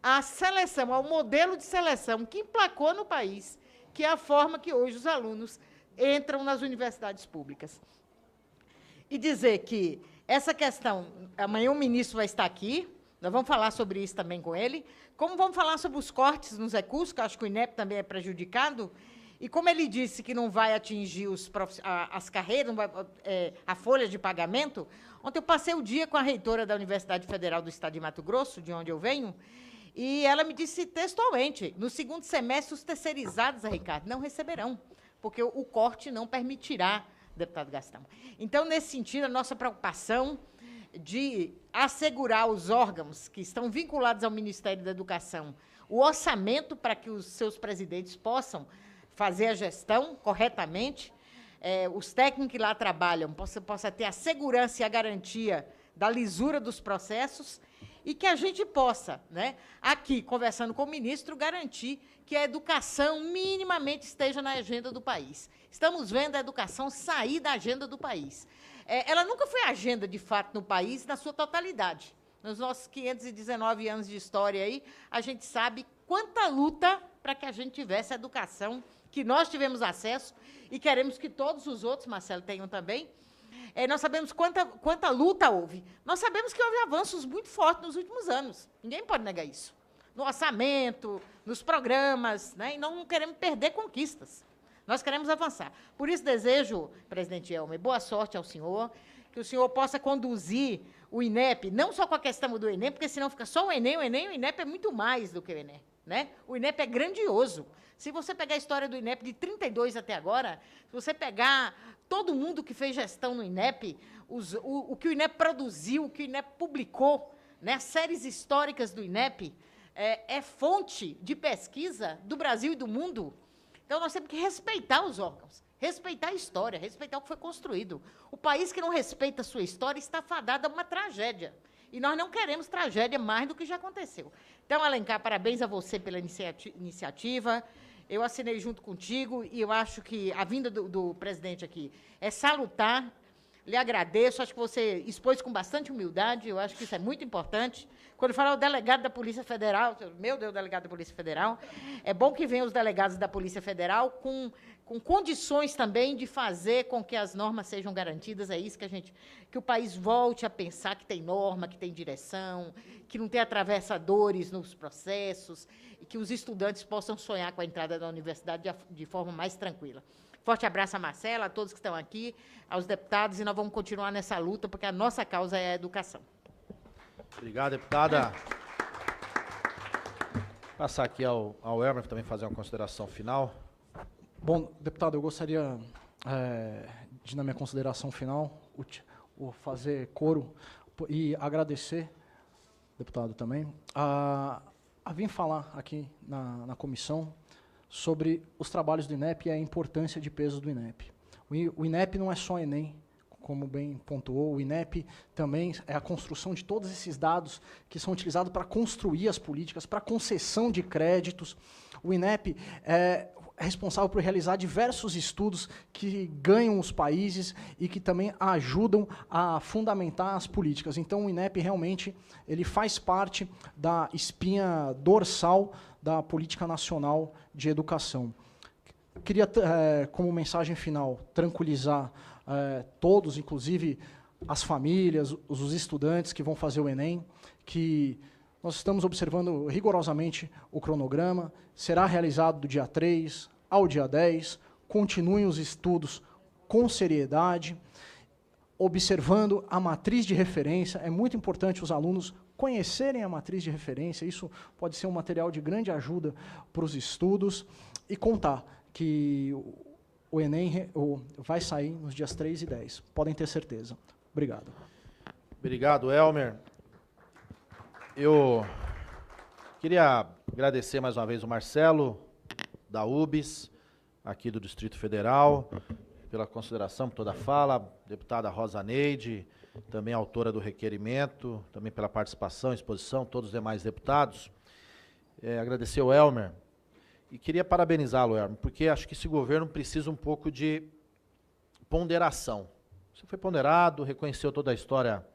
à seleção, ao modelo de seleção que emplacou no país, que é a forma que hoje os alunos entram nas universidades públicas. E dizer que essa questão, amanhã o ministro vai estar aqui, nós vamos falar sobre isso também com ele, como vamos falar sobre os cortes nos recursos, que eu acho que o INEP também é prejudicado. E como ele disse que não vai atingir as carreiras, não vai, a folha de pagamento, ontem eu passei o dia com a reitora da Universidade Federal do Estado de Mato Grosso, de onde eu venho, e ela me disse textualmente, no segundo semestre, os terceirizados, Ricardo, não receberão, porque o corte não permitirá, deputado Gastão. Então, nesse sentido, a nossa preocupação de assegurar os órgãos que estão vinculados ao Ministério da Educação o orçamento para que os seus presidentes possam fazer a gestão corretamente, os técnicos que lá trabalham possa ter a segurança e a garantia da lisura dos processos e que a gente possa, né, aqui, conversando com o ministro, garantir que a educação minimamente esteja na agenda do país. Estamos vendo a educação sair da agenda do país. Ela nunca foi agenda, de fato, no país, na sua totalidade. Nos nossos 519 anos de história aí, a gente sabe quanta luta para que a gente tivesse a educação que nós tivemos acesso e queremos que todos os outros, Marcelo, tenham também. Nós sabemos quanta luta houve. Nós sabemos que houve avanços muito fortes nos últimos anos. Ninguém pode negar isso. No orçamento, nos programas, né? E não queremos perder conquistas. Nós queremos avançar. Por isso, desejo, presidente Elmer, boa sorte ao senhor, que o senhor possa conduzir o INEP, não só com a questão do Enem, porque senão fica só o Enem, o INEP é muito mais do que o Enem, né? O INEP é grandioso. Se você pegar a história do INEP de 32 até agora, se você pegar todo mundo que fez gestão no INEP, o que o INEP produziu, o que o INEP publicou, né, as séries históricas do INEP, é fonte de pesquisa do Brasil e do mundo. Então, nós temos que respeitar os órgãos, respeitar a história, respeitar o que foi construído. O país que não respeita a sua história está fadado a uma tragédia. E nós não queremos tragédia mais do que já aconteceu. Então, Alencar, parabéns a você pela iniciativa. Eu assinei junto contigo e eu acho que a vinda do presidente aqui é salutar. Lhe agradeço, acho que você expôs com bastante humildade, eu acho que isso é muito importante. Quando fala o delegado da Polícia Federal, meu Deus, delegado da Polícia Federal, é bom que venham os delegados da Polícia Federal com condições também de fazer com que as normas sejam garantidas. É isso que o país volte a pensar que tem norma, que tem direção, que não tem atravessadores nos processos, e que os estudantes possam sonhar com a entrada da universidade de forma mais tranquila. Forte abraço a Marcela, a todos que estão aqui, aos deputados, e nós vamos continuar nessa luta, porque a nossa causa é a educação. Obrigado, deputada. Passar aqui ao Elmer também fazer uma consideração final. Bom, deputado, eu gostaria de, na minha consideração final, fazer coro e agradecer, deputado, também, a vir falar aqui na comissão sobre os trabalhos do INEP e a importância de peso do INEP. O INEP não é só Enem, como bem pontuou, o INEP também é a construção de todos esses dados que são utilizados para construir as políticas, para concessão de créditos. O INEP é responsável por realizar diversos estudos que ganham os países e que também ajudam a fundamentar as políticas. Então, o INEP realmente ele faz parte da espinha dorsal da política nacional de educação. Queria, como mensagem final, tranquilizar todos, inclusive as famílias, os estudantes que vão fazer o Enem, que nós estamos observando rigorosamente o cronograma, será realizado do dia 3 ao dia 10, continuem os estudos com seriedade, observando a matriz de referência. É muito importante os alunos conhecerem a matriz de referência, isso pode ser um material de grande ajuda para os estudos, e contar que o Enem vai sair nos dias 3 e 10. Podem ter certeza. Obrigado. Obrigado, Elmer. Eu queria agradecer mais uma vez o Marcelo, da UBS, aqui do Distrito Federal, pela consideração, por toda a fala, deputada Rosa Neide, também autora do requerimento, também pela participação, exposição, todos os demais deputados. Agradecer ao Elmer, e queria parabenizá-lo, Elmer, porque acho que esse governo precisa um pouco de ponderação. Você foi ponderado, reconheceu toda a história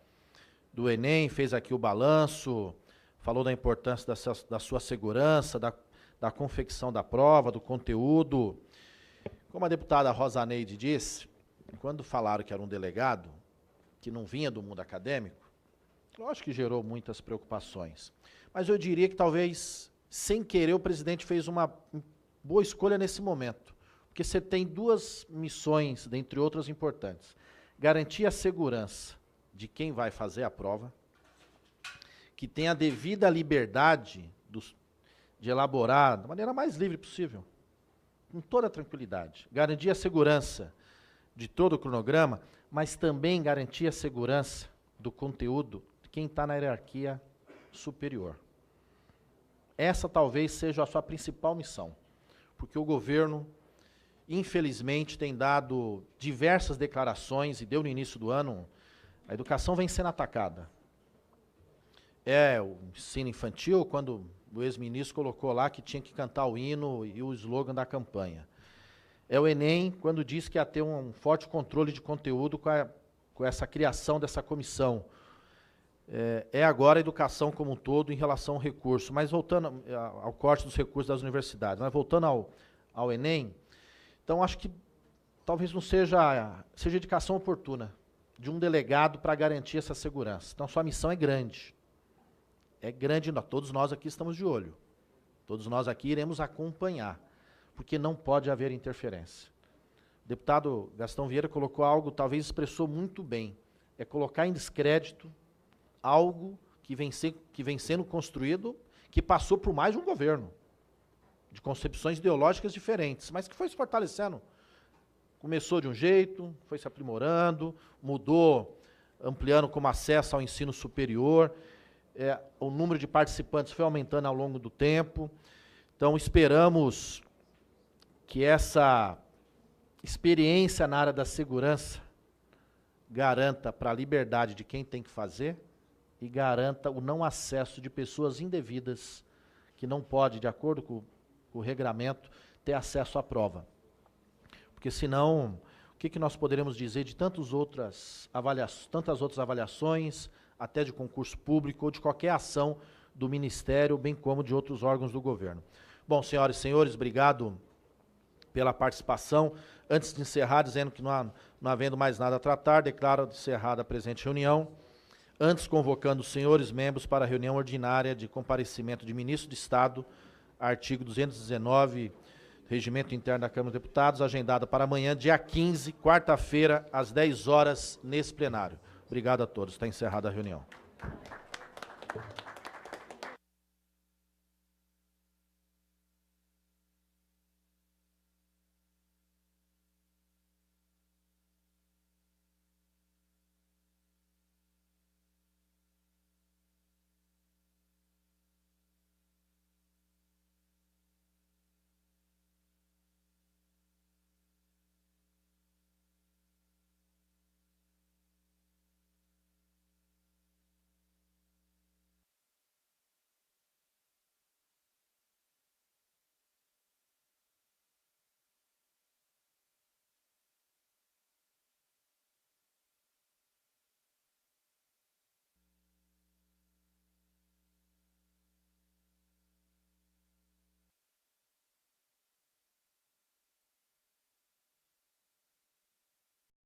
do Enem, fez aqui o balanço, falou da importância da sua segurança, da confecção da prova, do conteúdo. Como a deputada Rosa Neide disse, quando falaram que era um delegado, que não vinha do mundo acadêmico, lógico que gerou muitas preocupações. Mas eu diria que talvez, sem querer, o presidente fez uma boa escolha nesse momento. Porque você tem duas missões, dentre outras importantes. Garantir a segurança de quem vai fazer a prova, que tenha a devida liberdade de elaborar da maneira mais livre possível, com toda a tranquilidade. Garantir a segurança de todo o cronograma, mas também garantir a segurança do conteúdo de quem está na hierarquia superior. Essa talvez seja a sua principal missão, porque o governo, infelizmente, tem dado diversas declarações, e deu no início do ano, a educação vem sendo atacada. O ensino infantil, quando o ex-ministro colocou lá que tinha que cantar o hino e o slogan da campanha. É o Enem, quando diz que ia ter um forte controle de conteúdo com essa criação dessa comissão. Agora a educação como um todo em relação ao recurso. Mas voltando ao corte dos recursos das universidades, mas voltando ao Enem, então acho que talvez não seja indicação oportuna de um delegado para garantir essa segurança. Então sua missão é grande. É grande, todos nós aqui estamos de olho. Todos nós aqui iremos acompanhar, porque não pode haver interferência. O deputado Gastão Vieira colocou algo, talvez expressou muito bem, é colocar em descrédito algo que vem sendo construído, que passou por mais de um governo, de concepções ideológicas diferentes, mas que foi se fortalecendo. Começou de um jeito, foi se aprimorando, mudou, ampliando como acesso ao ensino superior, o número de participantes foi aumentando ao longo do tempo. Então, esperamos que essa experiência na área da segurança garanta para a liberdade de quem tem que fazer e garanta o não acesso de pessoas indevidas que não pode, de acordo com o regramento, ter acesso à prova. Porque senão, o que nós poderemos dizer de tantas outras avaliações, até de concurso público ou de qualquer ação do Ministério, bem como de outros órgãos do governo. Bom, senhoras e senhores, obrigado pela participação. Antes de encerrar, dizendo que não havendo mais nada a tratar, declaro encerrada a presente reunião. Antes, convocando os senhores membros para a reunião ordinária de comparecimento de ministro de Estado, artigo 219, Regimento Interno da Câmara dos Deputados, agendada para amanhã, dia 15, quarta-feira, às 10 horas, nesse plenário. Obrigado a todos. Está encerrada a reunião.